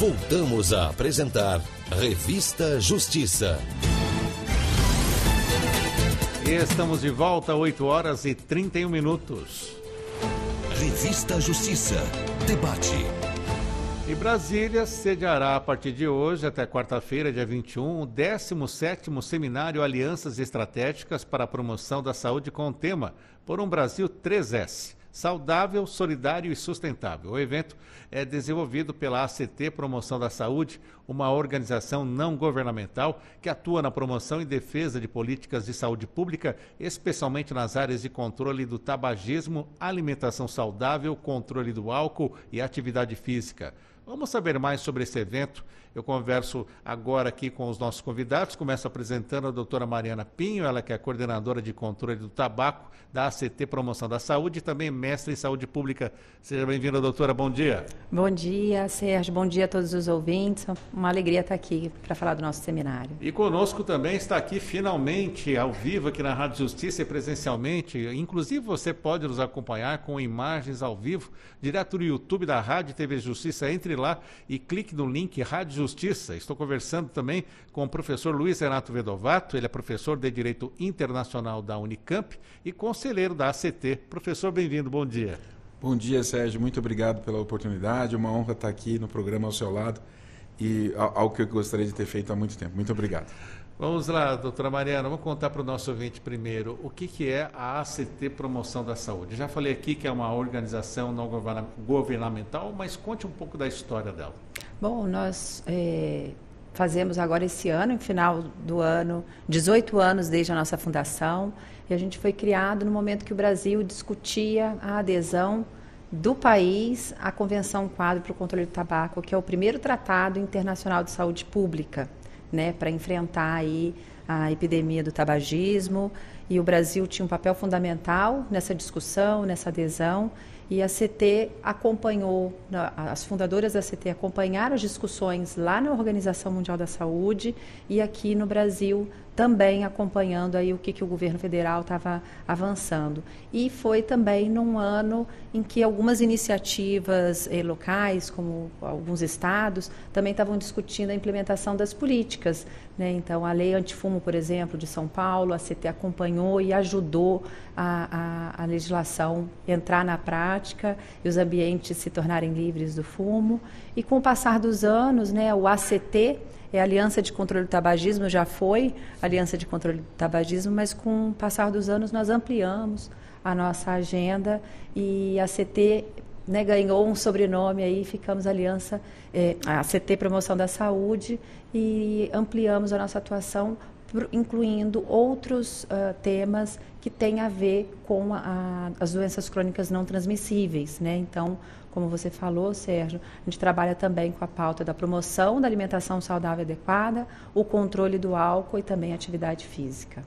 Voltamos a apresentar Revista Justiça. E estamos de volta, 8h31. Revista Justiça. Debate. E Brasília sediará a partir de hoje até quarta-feira, dia 21, o 17º Seminário Alianças Estratégicas para a Promoção da Saúde com o tema Por um Brasil 3S. Saudável, solidário e sustentável. O evento é desenvolvido pela ACT Promoção da Saúde, uma organização não governamental que atua na promoção e defesa de políticas de saúde pública, especialmente nas áreas de controle do tabagismo, alimentação saudável, controle do álcool e atividade física. Vamos saber mais sobre esse evento. Eu converso agora aqui com os nossos convidados. Começo apresentando a doutora Mariana Pinho, ela que é coordenadora de controle do tabaco da ACT Promoção da Saúde e também mestre em saúde pública. Seja bem-vinda, doutora. Bom dia. Bom dia, Sérgio. Bom dia a todos os ouvintes. Uma alegria estar aqui para falar do nosso seminário. E conosco também está aqui, finalmente, ao vivo, aqui na Rádio Justiça e presencialmente. Inclusive, você pode nos acompanhar com imagens ao vivo, direto no YouTube da Rádio TV Justiça. Entre lá e clique no link Rádio Justiça. Estou conversando também com o professor Luiz Renato Vedovato, ele é professor de Direito Internacional da Unicamp e conselheiro da ACT. Professor, bem-vindo, bom dia. Bom dia, Sérgio, muito obrigado pela oportunidade, uma honra estar aqui no programa ao seu lado e algo que eu gostaria de ter feito há muito tempo. Muito obrigado. Vamos lá, doutora Mariana, vamos contar para o nosso ouvinte primeiro o que é a ACT Promoção da Saúde. Já falei aqui que é uma organização não governamental, mas conte um pouco da história dela. Bom, nós fazemos agora esse ano, no final do ano, 18 anos desde a nossa fundação, e a gente foi criado no momento que o Brasil discutia a adesão do país à Convenção Quadro para o Controle do Tabaco, que é o primeiro tratado internacional de saúde pública, né, para enfrentar aí a epidemia do tabagismo, e o Brasil tinha um papel fundamental nessa discussão, nessa adesão, e a CT acompanhou, as fundadoras da CT acompanharam as discussões lá na Organização Mundial da Saúde e aqui no Brasil também acompanhando aí o que o governo federal estava avançando. E foi também num ano em que algumas iniciativas locais, como alguns estados, também estavam discutindo a implementação das políticas, né? Então, a lei antifumo, por exemplo, de São Paulo, a CT acompanhou e ajudou a legislação entrar na prática e os ambientes se tornarem livres do fumo. E com o passar dos anos, né, o ACT, a Aliança de Controle do Tabagismo, já foi Aliança de Controle do Tabagismo, mas com o passar dos anos nós ampliamos a nossa agenda e a CT, né, ganhou um sobrenome aí, ficamos Aliança, a CT Promoção da Saúde, e ampliamos a nossa atuação, incluindo outros temas que têm a ver com as doenças crônicas não transmissíveis, né? Então, como você falou, Sérgio, a gente trabalha também com a pauta da promoção da alimentação saudável e adequada, o controle do álcool e também a atividade física.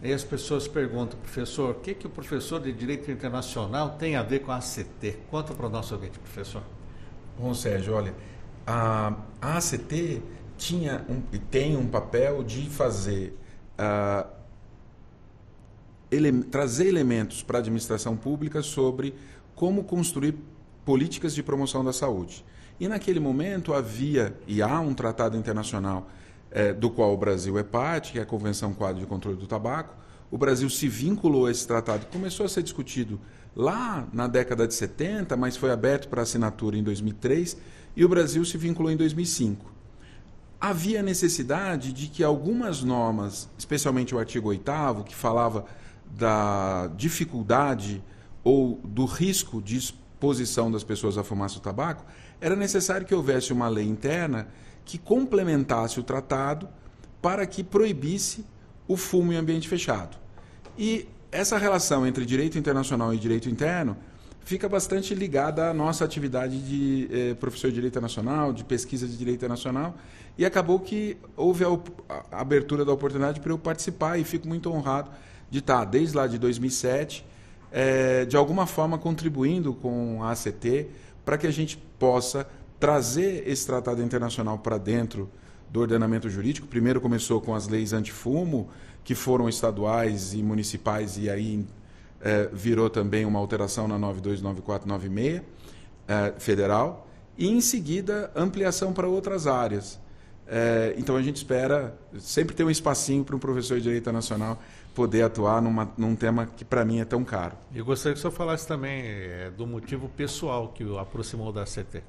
E as pessoas perguntam, professor, o que o professor de Direito Internacional tem a ver com a ACT? Conta para o nosso ouvinte, professor. Bom, Sérgio, olha, a ACT tinha e tem um papel de fazer, trazer elementos para a administração pública sobre como construir políticas de promoção da saúde. E naquele momento havia e há um tratado internacional do qual o Brasil é parte, que é a Convenção Quadro de Controle do Tabaco. O Brasil se vinculou a esse tratado, começou a ser discutido lá na década de 70, mas foi aberto para assinatura em 2003, e o Brasil se vinculou em 2005. Havia necessidade de que algumas normas, especialmente o artigo 8º, que falava da dificuldade ou do risco de exposição das pessoas à fumaça do tabaco, era necessário que houvesse uma lei interna que complementasse o tratado para que proibisse o fumo em ambiente fechado. E essa relação entre direito internacional e direito interno fica bastante ligada à nossa atividade de professor de direito internacional, de pesquisa de direito internacional, e acabou que houve a abertura da oportunidade para eu participar, e fico muito honrado de estar, desde lá de 2007, de alguma forma contribuindo com a ACT para que a gente possa trazer esse tratado internacional para dentro do ordenamento jurídico. Primeiro começou com as leis antifumo, que foram estaduais e municipais, e aí virou também uma alteração na 92, 94, 96, federal, e, em seguida, ampliação para outras áreas. Então, a gente espera sempre ter um espacinho para um professor de Direito Internacional poder atuar num tema que, para mim, é tão caro. Eu gostaria que o senhor falasse também do motivo pessoal que o aproximou da ACT.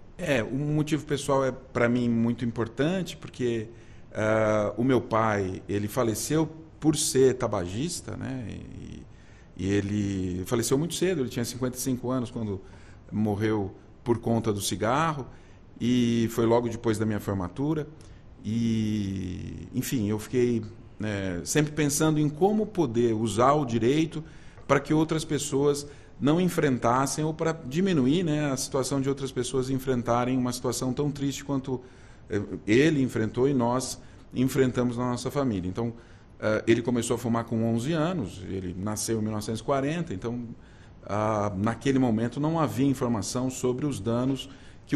O motivo pessoal é, para mim, muito importante, porque o meu pai, ele faleceu por ser tabagista, né? E ele faleceu muito cedo, ele tinha 55 anos quando morreu por conta do cigarro, e foi logo depois da minha formatura. E, enfim, eu fiquei sempre pensando em como poder usar o direito para que outras pessoas não enfrentassem, ou para diminuir, né, a situação de outras pessoas enfrentarem uma situação tão triste quanto ele enfrentou e nós enfrentamos na nossa família. Então, ele começou a fumar com 11 anos, ele nasceu em 1940, então, naquele momento não havia informação sobre os danos que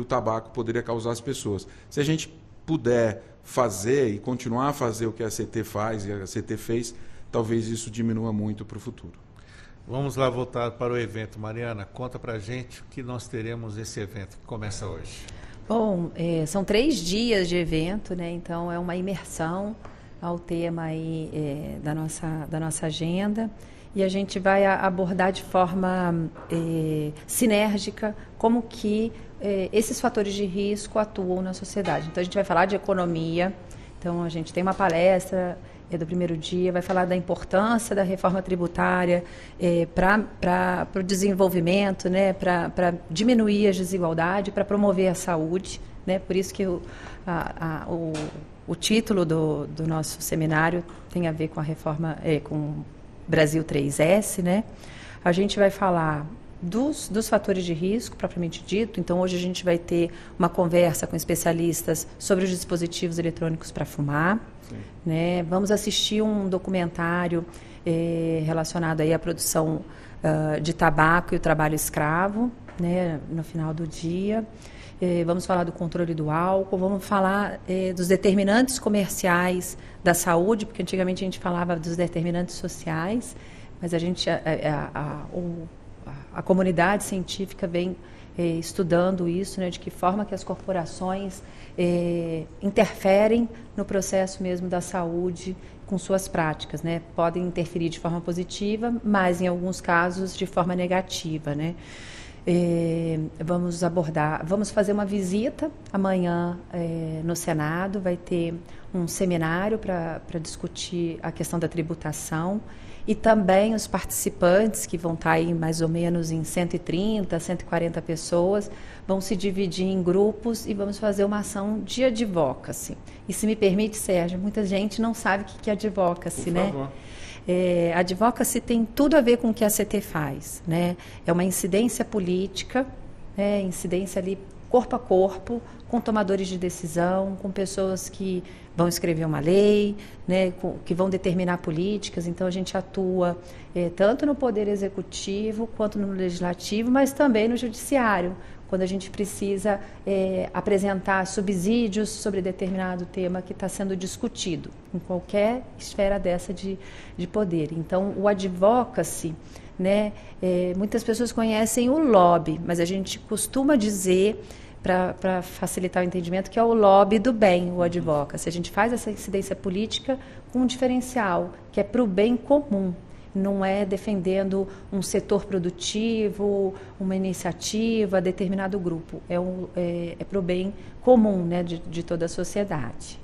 o tabaco poderia causar às pessoas. Se a gente puder fazer e continuar a fazer o que a ACT faz e a ACT fez, talvez isso diminua muito para o futuro. Vamos lá voltar para o evento. Mariana, conta para a gente o que nós teremos nesse evento que começa hoje. Bom, são 3 dias de evento, né? Então é uma imersão ao tema aí, da nossa agenda, e a gente vai abordar de forma sinérgica como que esses fatores de risco atuam na sociedade. Então a gente vai falar de economia, então a gente tem uma palestra do primeiro dia, vai falar da importância da reforma tributária para o desenvolvimento, né, para diminuir as desigualdades, para promover a saúde, né? Por isso que o título do nosso seminário tem a ver com a reforma, com Brasil 3S, né? A gente vai falar dos fatores de risco, propriamente dito. Então, hoje a gente vai ter uma conversa com especialistas sobre os dispositivos eletrônicos para fumar. Né? Vamos assistir um documentário relacionado aí à produção de tabaco e o trabalho escravo, né, no final do dia. Vamos falar do controle do álcool, vamos falar dos determinantes comerciais da saúde, porque antigamente a gente falava dos determinantes sociais, mas a comunidade científica vem estudando isso, né, de que forma que as corporações interferem no processo mesmo da saúde com suas práticas, né? Podem interferir de forma positiva, mas em alguns casos de forma negativa, né? Vamos fazer uma visita amanhã no Senado, vai ter um seminário para discutir a questão da tributação, e também os participantes, que vão estar aí mais ou menos em 130, 140 pessoas, vão se dividir em grupos e vamos fazer uma ação de advocacy. E se me permite, Sérgio, muita gente não sabe o que é advocacy, né? Por favor. Advocacy tem tudo a ver com o que a ACT faz, né? É uma incidência política, né? Incidência ali corpo a corpo, com tomadores de decisão, com pessoas que vão escrever uma lei, né, que vão determinar políticas. Então, a gente atua tanto no Poder Executivo quanto no Legislativo, mas também no Judiciário, quando a gente precisa apresentar subsídios sobre determinado tema que está sendo discutido, em qualquer esfera dessa de poder. Então, o advocacy, né, muitas pessoas conhecem o lobby, mas a gente costuma dizer, para facilitar o entendimento, que é o lobby do bem, o advocacy. A gente faz essa incidência política com um diferencial, que é para o bem comum. Não é defendendo um setor produtivo, uma iniciativa, determinado grupo. É para o bem comum, né, de toda a sociedade.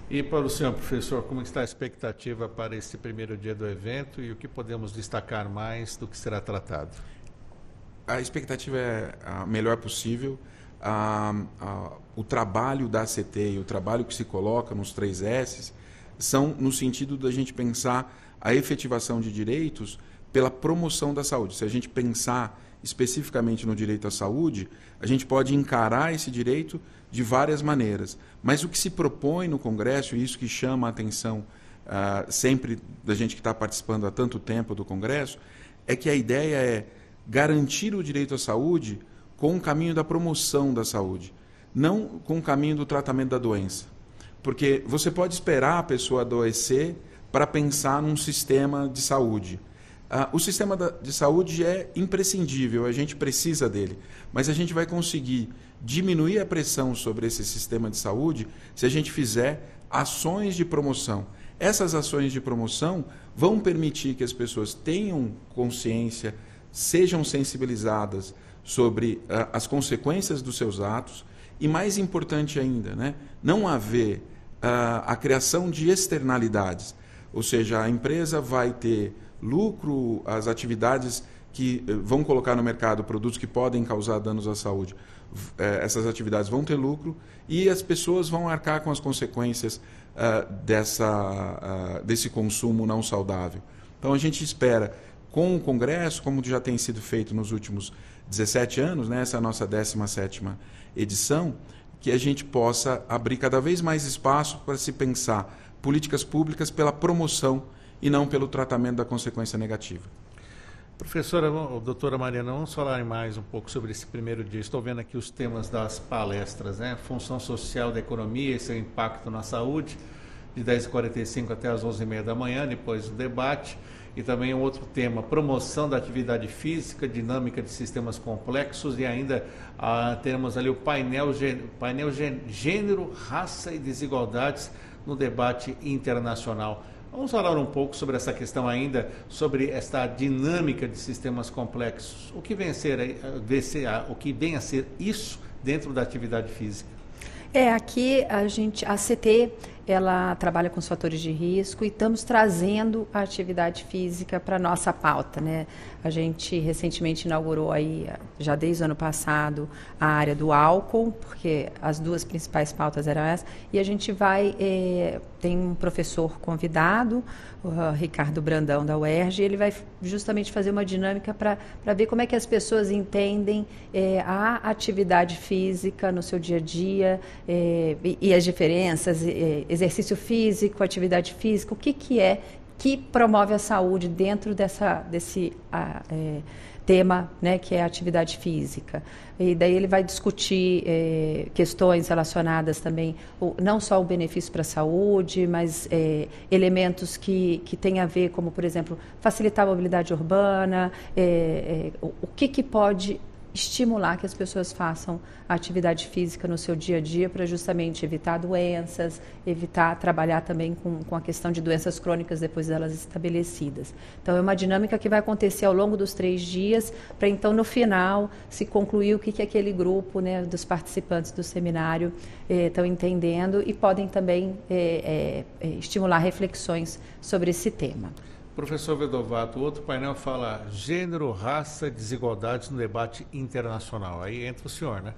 E para o senhor, professor, como está a expectativa para esse primeiro dia do evento e o que podemos destacar mais do que será tratado? A expectativa é a melhor possível. O trabalho da ACT e o trabalho que se coloca nos 3S são no sentido da gente pensar a efetivação de direitos pela promoção da saúde. Se a gente pensar especificamente no direito à saúde, a gente pode encarar esse direito de várias maneiras. Mas o que se propõe no Congresso, e isso que chama a atenção sempre da gente que está participando há tanto tempo do Congresso, é que a ideia é garantir o direito à saúde com o caminho da promoção da saúde, não com o caminho do tratamento da doença. Porque você pode esperar a pessoa adoecer para pensar num sistema de saúde. O sistema de saúde é imprescindível, a gente precisa dele, mas a gente vai conseguir diminuir a pressão sobre esse sistema de saúde se a gente fizer ações de promoção. Essas ações de promoção vão permitir que as pessoas tenham consciência, sejam sensibilizadas sobre as consequências dos seus atos e, mais importante ainda, né, não haver a criação de externalidades, ou seja, a empresa vai ter lucro, as atividades que vão colocar no mercado produtos que podem causar danos à saúde, essas atividades vão ter lucro e as pessoas vão arcar com as consequências desse consumo não saudável. Então a gente espera, com o Congresso, como já tem sido feito nos últimos 17 anos, né, essa é a nossa 17ª edição, que a gente possa abrir cada vez mais espaço para se pensar políticas públicas pela promoção e não pelo tratamento da consequência negativa. Professora, doutora Mariana, vamos falar mais um pouco sobre esse primeiro dia. Estou vendo aqui os temas das palestras, né? Função social da economia e seu impacto na saúde, de 10h45 até as 11h30 da manhã, depois o debate. E também um outro tema, promoção da atividade física, dinâmica de sistemas complexos, e ainda temos ali o painel Gênero, Raça e Desigualdades no debate internacional. Vamos falar um pouco sobre essa questão ainda, sobre esta dinâmica de sistemas complexos. O que vem a ser isso dentro da atividade física? Aqui a CT, ela trabalha com os fatores de risco e estamos trazendo a atividade física para a nossa pauta, né? A gente recentemente inaugurou aí, já desde o ano passado, a área do álcool, porque as duas principais pautas eram essas, e a gente tem um professor convidado, o Ricardo Brandão, da UERJ, e ele vai justamente fazer uma dinâmica para ver como é que as pessoas entendem a atividade física no seu dia a dia, e as diferenças, exercício físico, atividade física, o que é que promove a saúde dentro desse tema, né, que é a atividade física. E daí ele vai discutir questões relacionadas também, não só o benefício para a saúde, mas elementos que têm a ver, como, por exemplo, facilitar a mobilidade urbana, o que pode estimular que as pessoas façam atividade física no seu dia a dia para justamente evitar doenças, trabalhar também com a questão de doenças crônicas depois delas estabelecidas. Então, é uma dinâmica que vai acontecer ao longo dos 3 dias, para então, no final, se concluir o que aquele grupo, né, dos participantes do seminário estão entendendo e podem também estimular reflexões sobre esse tema. Professor Vedovato, o outro painel fala gênero, raça, desigualdades no debate internacional. Aí entra o senhor, né?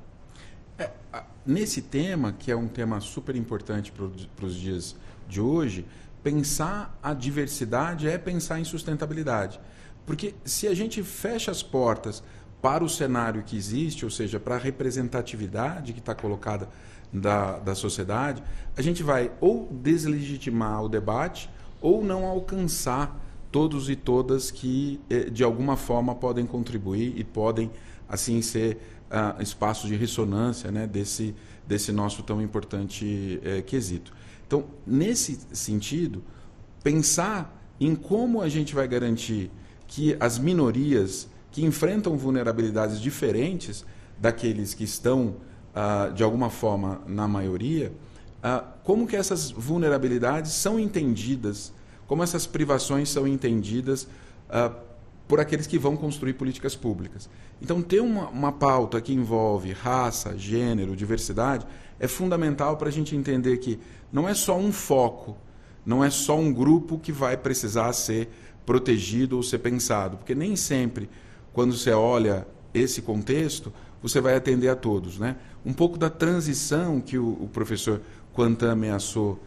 Nesse tema, que é um tema super importante para os dias de hoje, pensar a diversidade é pensar em sustentabilidade. Porque se a gente fecha as portas para o cenário que existe, ou seja, para a representatividade que está colocada da sociedade, a gente vai ou deslegitimar o debate ou não alcançar todos e todas que, de alguma forma, podem contribuir e podem, assim, ser espaços de ressonância, né, desse nosso tão importante quesito. Então, nesse sentido, pensar em como a gente vai garantir que as minorias que enfrentam vulnerabilidades diferentes daqueles que estão, de alguma forma, na maioria, como que essas vulnerabilidades são entendidas, como essas privações são entendidas por aqueles que vão construir políticas públicas. Então, ter uma pauta que envolve raça, gênero, diversidade, é fundamental para a gente entender que não é só um foco, não é só um grupo que vai precisar ser protegido ou ser pensado, porque nem sempre, quando você olha esse contexto, você vai atender a todos, né? Um pouco da transição que o professor Quantan ameaçou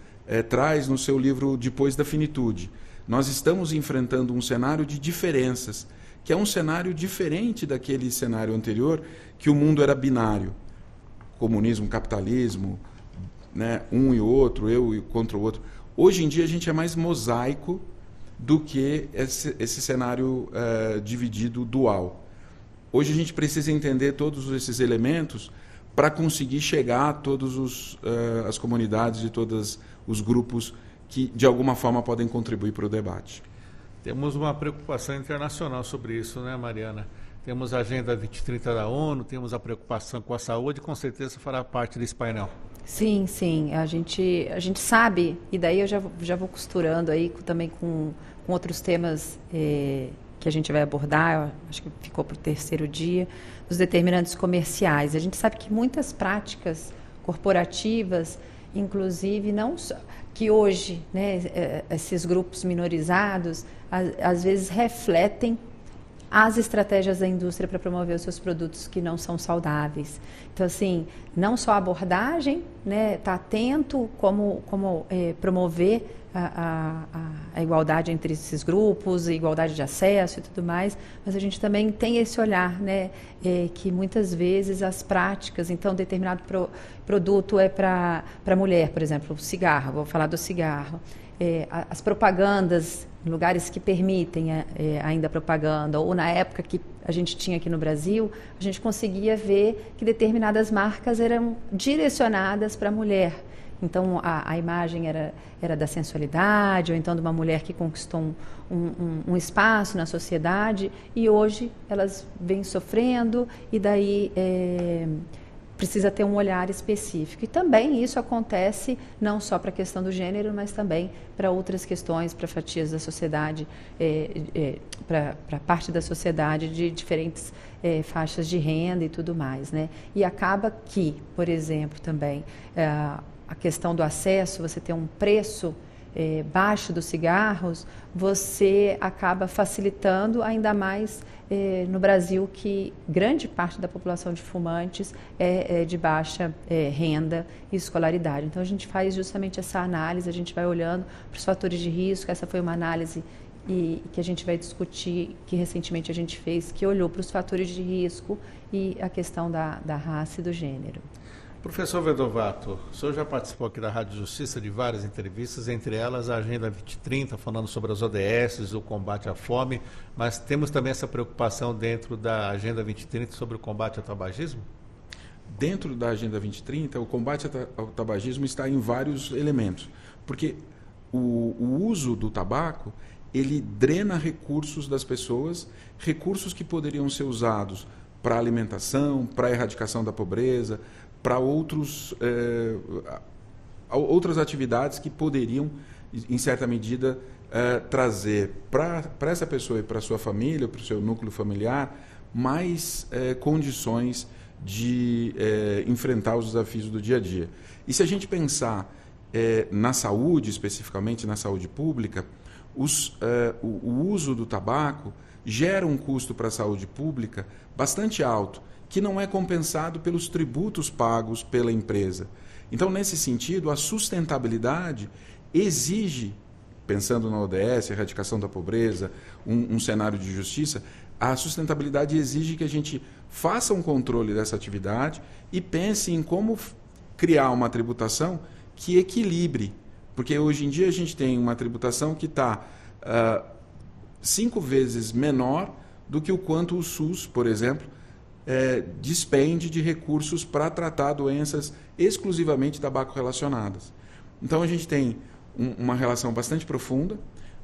traz no seu livro Depois da Finitude. Nós estamos enfrentando um cenário de diferenças, que é um cenário diferente daquele cenário anterior, que o mundo era binário. Comunismo, capitalismo, né? Um e outro, eu contra o outro. Hoje em dia a gente é mais mosaico do que esse cenário dividido dual. Hoje a gente precisa entender todos esses elementos para conseguir chegar a todas as comunidades e todos os grupos que, de alguma forma, podem contribuir para o debate. Temos uma preocupação internacional sobre isso, né, Mariana? Temos a Agenda 2030 da ONU, temos a preocupação com a saúde, com certeza fará parte desse painel. Sim, sim. A gente sabe, e daí eu já vou costurando aí também com outros temas que a gente vai abordar, acho que ficou para o terceiro dia, dos determinantes comerciais. A gente sabe que muitas práticas corporativas, inclusive, não só, que hoje, né, esses grupos minorizados, às vezes refletem as estratégias da indústria para promover os seus produtos que não são saudáveis. Então, assim, não só a abordagem, né, tá atento como promover a igualdade entre esses grupos, a igualdade de acesso e tudo mais, mas a gente também tem esse olhar, né, que muitas vezes as práticas, então, determinado produto é para mulher, por exemplo, o cigarro, vou falar do cigarro, as propagandas, lugares que permitem ainda propaganda, ou na época que a gente tinha aqui no Brasil, a gente conseguia ver que determinadas marcas eram direcionadas para a mulher. Então, a imagem era da sensualidade, ou então de uma mulher que conquistou um espaço na sociedade, e hoje elas vêm sofrendo, e daí precisa ter um olhar específico. E também isso acontece não só para a questão do gênero, mas também para outras questões, para fatias da sociedade, para parte da sociedade de diferentes faixas de renda e tudo mais, né? E acaba que, por exemplo, também a questão do acesso, você ter um preço baixo dos cigarros, você acaba facilitando ainda mais no Brasil, que grande parte da população de fumantes é de baixa renda e escolaridade. Então, a gente faz justamente essa análise, a gente vai olhando para os fatores de risco. Essa foi uma análise que a gente vai discutir, que recentemente a gente fez, que olhou para os fatores de risco e a questão da raça e do gênero. Professor Vedovato, o senhor já participou aqui da Rádio Justiça de várias entrevistas, entre elas a Agenda 2030, falando sobre as ODS, o combate à fome, mas temos também essa preocupação dentro da Agenda 2030 sobre o combate ao tabagismo? Dentro da Agenda 2030, o combate ao tabagismo está em vários elementos, porque o uso do tabaco, ele drena recursos das pessoas, recursos que poderiam ser usados para alimentação, para a erradicação da pobreza, para outras atividades que poderiam, em certa medida, trazer para essa pessoa e para a sua família, para o seu núcleo familiar, mais condições de enfrentar os desafios do dia a dia. E se a gente pensar na saúde, especificamente na saúde pública, o uso do tabaco gera um custo para a saúde pública bastante alto, que não é compensado pelos tributos pagos pela empresa. Então, nesse sentido, a sustentabilidade exige, pensando na ODS, erradicação da pobreza, um cenário de justiça, a sustentabilidade exige que a gente faça um controle dessa atividade e pense em como criar uma tributação que equilibre. Porque hoje em dia a gente tem uma tributação que está 5 vezes menor do que o quanto o SUS, por exemplo, despende de recursos para tratar doenças exclusivamente tabaco relacionadas. Então a gente tem uma relação bastante profunda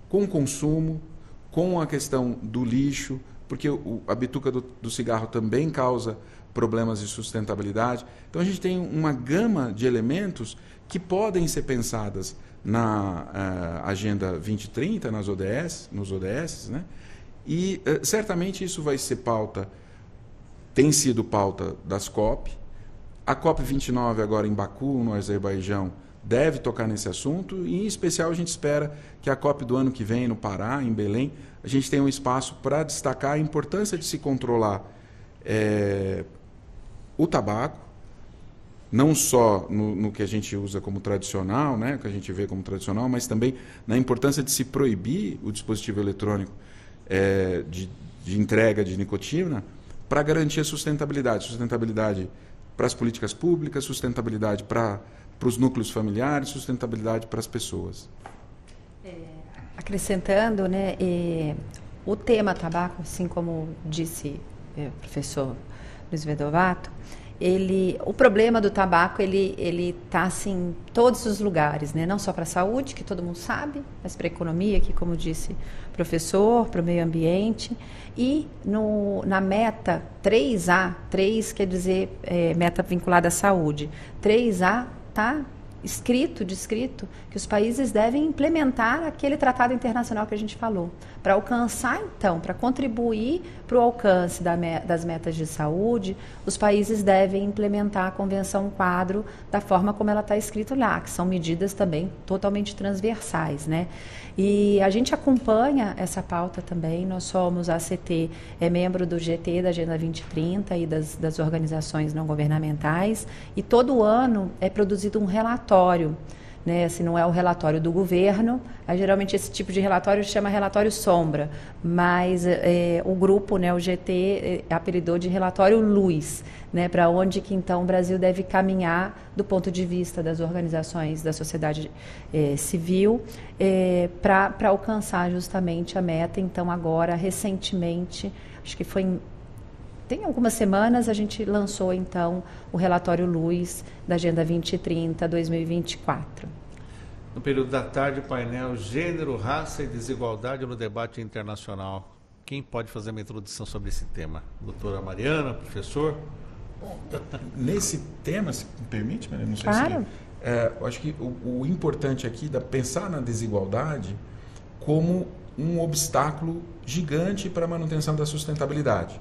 com o consumo, com a questão do lixo, porque a bituca do cigarro também causa problemas de sustentabilidade. Então a gente tem uma gama de elementos que podem ser pensadas na Agenda 2030, nos ODS, né? E certamente isso vai ser pauta, tem sido pauta das COP. A COP 29 agora em Baku, no Azerbaijão, deve tocar nesse assunto, e em especial a gente espera que a COP do ano que vem no Pará, em Belém, a gente tenha um espaço para destacar a importância de se controlar o tabaco, não só no que a gente usa como tradicional, né, que a gente vê como tradicional, mas também na importância de se proibir o dispositivo eletrônico de entrega de nicotina, para garantir a sustentabilidade para as políticas públicas, sustentabilidade para os núcleos familiares, sustentabilidade para as pessoas. Acrescentando, né, o tema tabaco, assim como disse o professor Luiz Vedovato, o problema do tabaco, ele está assim, em todos os lugares, né? Não só para a saúde, que todo mundo sabe, mas para a economia, que como disse o professor, para o meio ambiente. E na meta 3A, 3 quer dizer meta vinculada à saúde, 3A está descrito que os países devem implementar aquele tratado internacional que a gente falou. Para alcançar, então, para contribuir para o alcance das metas de saúde, os países devem implementar a Convenção Quadro da forma como ela está escrita lá, que são medidas também totalmente transversais, né? E a gente acompanha essa pauta também, nós somos, a ACT é membro do GT, da Agenda 2030 e das organizações não governamentais, e todo ano é produzido um relatório, né? Assim, não é o relatório do governo, geralmente esse tipo de relatório chama relatório sombra, mas o grupo, né, o GT, apelidou de relatório luz, né, para onde que então o Brasil deve caminhar do ponto de vista das organizações da sociedade civil para alcançar justamente a meta. Então agora, recentemente, acho que tem algumas semanas, a gente lançou, então, o relatório Luz da Agenda 2030 2024. No período da tarde, painel Gênero, Raça e Desigualdade no Debate Internacional. Quem pode fazer uma introdução sobre esse tema? Doutora Mariana, professor? Bom, nesse tema, se me permite, Mariana, não sei claro. Eu acho que o importante aqui é pensar na desigualdade como um obstáculo gigante para a manutenção da sustentabilidade.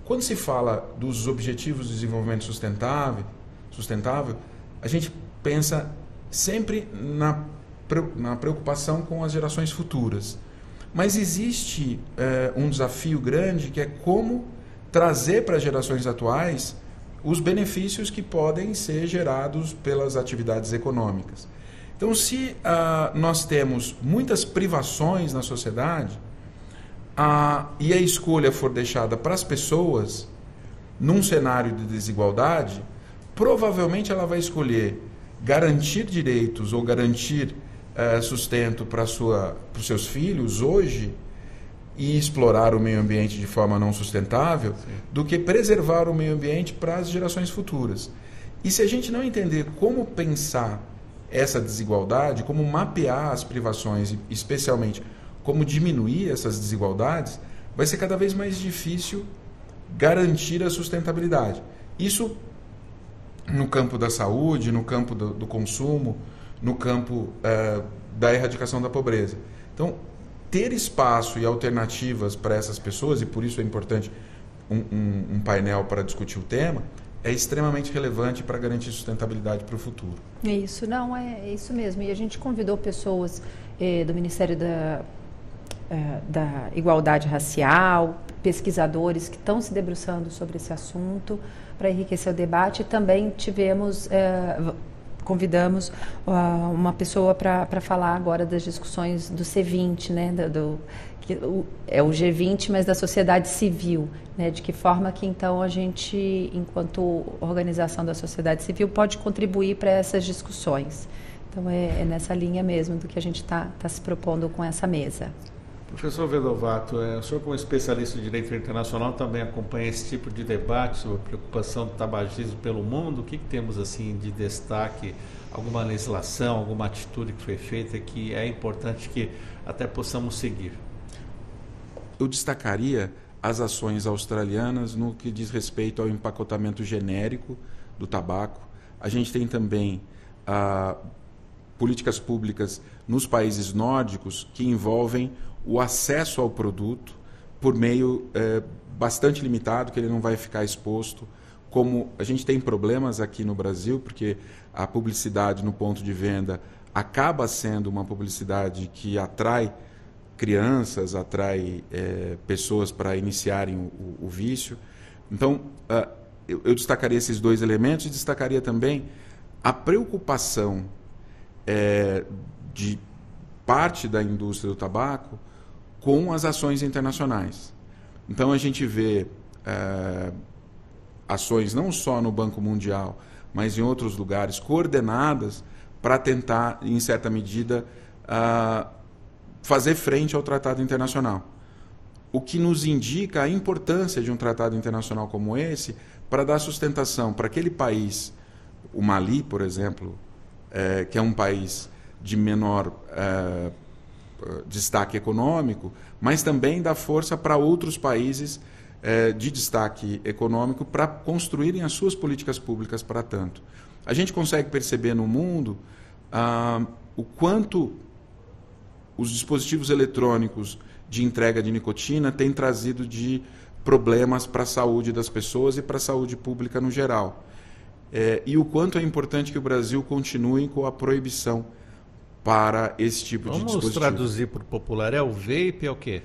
Quando se fala dos Objetivos de Desenvolvimento Sustentável, a gente pensa sempre na preocupação com as gerações futuras. Mas existe um desafio grande, que é como trazer para as gerações atuais os benefícios que podem ser gerados pelas atividades econômicas. Então, se nós temos muitas privações na sociedade, e a escolha for deixada para as pessoas, num cenário de desigualdade, provavelmente ela vai escolher garantir direitos ou garantir sustento para os seus filhos hoje e explorar o meio ambiente de forma não sustentável, sim, do que preservar o meio ambiente para as gerações futuras. E se a gente não entender como pensar essa desigualdade, como mapear as privações, especialmente como diminuir essas desigualdades, vai ser cada vez mais difícil garantir a sustentabilidade. Isso no campo da saúde, no campo do consumo, no campo da erradicação da pobreza. Então, ter espaço e alternativas para essas pessoas, e por isso é importante um painel para discutir o tema, é extremamente relevante para garantir sustentabilidade para o futuro. Isso, não, é isso mesmo. E a gente convidou pessoas do Ministério da Igualdade Racial, pesquisadores que estão se debruçando sobre esse assunto para enriquecer o debate. E também convidamos uma pessoa para falar agora das discussões do C20, né, que é o G20, mas da sociedade civil, né, de que forma que então a gente, enquanto organização da sociedade civil, pode contribuir para essas discussões. Então é nessa linha mesmo do que a gente está se propondo com essa mesa. Professor Vedovato, o senhor como especialista em direito internacional também acompanha esse tipo de debate sobre a preocupação do tabagismo pelo mundo. O que temos assim de destaque, alguma legislação, alguma atitude que foi feita que é importante que até possamos seguir? Eu destacaria as ações australianas no que diz respeito ao empacotamento genérico do tabaco. A gente tem também políticas públicas nos países nórdicos que envolvem o acesso ao produto por meio bastante limitado, que ele não vai ficar exposto. Como a gente tem problemas aqui no Brasil, porque a publicidade no ponto de venda acaba sendo uma publicidade que atrai crianças, atrai pessoas para iniciarem o vício. Então, eu destacaria esses dois elementos e destacaria também a preocupação de parte da indústria do tabaco com as ações internacionais. Então, a gente vê ações não só no Banco Mundial, mas em outros lugares, coordenadas para tentar, em certa medida, fazer frente ao tratado internacional. O que nos indica a importância de um tratado internacional como esse para dar sustentação para aquele país, o Mali, por exemplo, que é um país de menor destaque econômico, mas também dá força para outros países de destaque econômico para construírem as suas políticas públicas para tanto. A gente consegue perceber no mundo o quanto os dispositivos eletrônicos de entrega de nicotina têm trazido de problemas para a saúde das pessoas e para a saúde pública no geral. E o quanto é importante que o Brasil continue com a proibição para esse tipo de dispositivo. Vamos traduzir para o popular, é o vape, é o quê?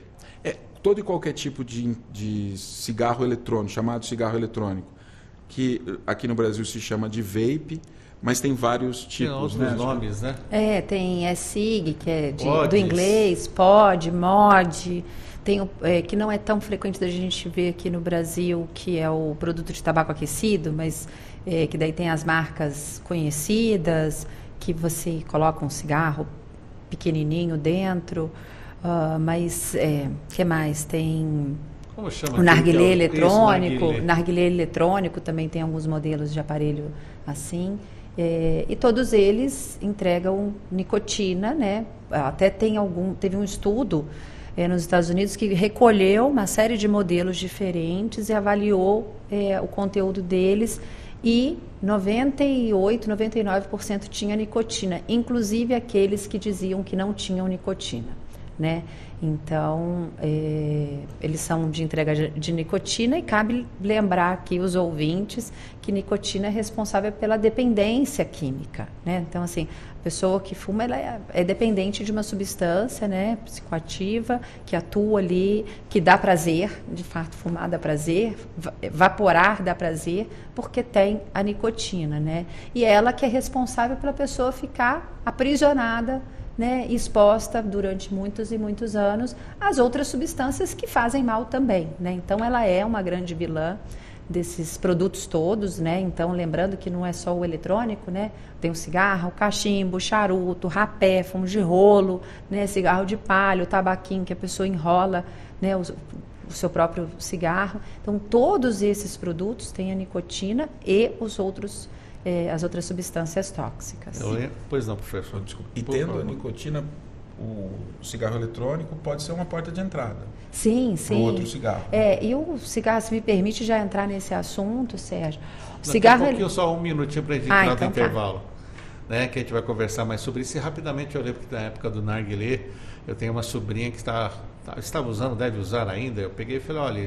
Todo e qualquer tipo de cigarro eletrônico, chamado cigarro eletrônico, que aqui no Brasil se chama de vape, mas tem vários tipos. Tem outros nomes, né? Tem SIG, que é do inglês, pod, mod, tem que não é tão frequente da gente ver aqui no Brasil, que é o produto de tabaco aquecido, mas que daí tem as marcas conhecidas, que você coloca um cigarro pequenininho dentro. Mas que mais? Tem como chama? O narguilé eletrônico. Narguilé eletrônico também tem alguns modelos de aparelho assim. E todos eles entregam nicotina, né? Até teve um estudo nos Estados Unidos que recolheu uma série de modelos diferentes e avaliou o conteúdo deles. E 98%, 99% tinha nicotina, inclusive aqueles que diziam que não tinham nicotina. Né? Então, eles são de entrega de nicotina e cabe lembrar aqui os ouvintes que nicotina é responsável pela dependência química, né? Então, assim, a pessoa que fuma ela é dependente de uma substância, né, psicoativa, que atua ali, que dá prazer, de fato fumar dá prazer, vaporar dá prazer, porque tem a nicotina, né? E ela que é responsável pela pessoa ficar aprisionada, né, exposta durante muitos e muitos anos às outras substâncias que fazem mal também, né? Então ela é uma grande vilã desses produtos todos, né? Então lembrando que não é só o eletrônico, né? Tem o cigarro, o cachimbo, o charuto, o rapé, fumo de rolo, né? Cigarro de palha, o tabaquinho que a pessoa enrola, né? O seu próprio cigarro. Então todos esses produtos têm a nicotina e as outras substâncias tóxicas. Pois não, professor, desculpa. E tendo a nicotina, o cigarro eletrônico pode ser uma porta de entrada. Sim, sim. Para o outro cigarro. E o cigarro, se me permite já entrar nesse assunto, Sérgio. Cigarro... Só um minutinho para a gente entrar então no intervalo. Né, que a gente vai conversar mais sobre isso. E rapidamente eu lembro que na época do narguilé, eu tenho uma sobrinha que estava usando, deve usar ainda. Eu peguei e falei, olha,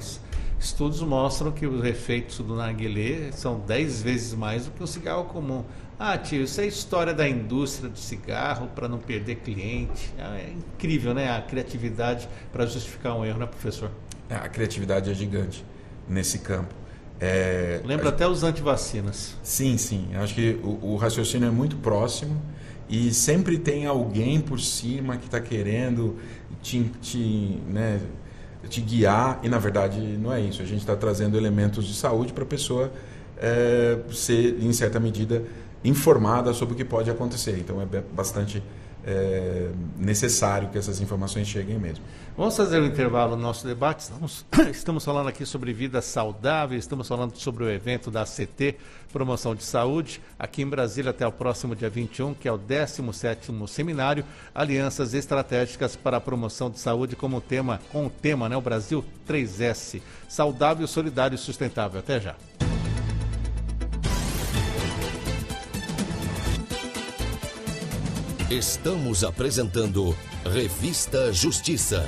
estudos mostram que os efeitos do narguilé são 10 vezes mais do que o cigarro comum. Tio, isso é história da indústria do cigarro para não perder cliente. É incrível, né? A criatividade para justificar um erro, né, professor? A criatividade é gigante nesse campo. Lembra até os antivacinas. Sim. Acho que o raciocínio é muito próximo e sempre tem alguém por cima que está querendo te guiar, e na verdade não é isso. A gente está trazendo elementos de saúde para a pessoa ser, em certa medida, informada sobre o que pode acontecer. Então é bastante necessário que essas informações cheguem mesmo. Vamos fazer um intervalo no nosso debate. Estamos falando aqui sobre vida saudável, estamos falando sobre o evento da ACT, Promoção de Saúde, aqui em Brasília até o próximo dia 21, que é o 17º Seminário Alianças Estratégicas para a Promoção de Saúde com o tema, né, o Brasil 3S, saudável, solidário e sustentável. Até já. Estamos apresentando Revista Justiça.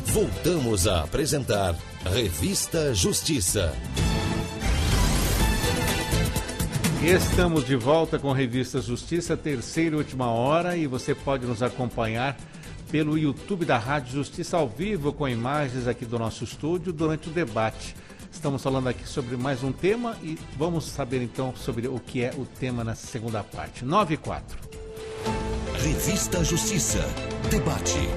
Voltamos a apresentar Revista Justiça. Estamos de volta com Revista Justiça, terceira e última hora, e você pode nos acompanhar pelo YouTube da Rádio Justiça ao vivo, com imagens aqui do nosso estúdio durante o debate. Estamos falando aqui sobre mais um tema e vamos saber então sobre o que é o tema na segunda parte. 9:04. Revista Justiça. Debate.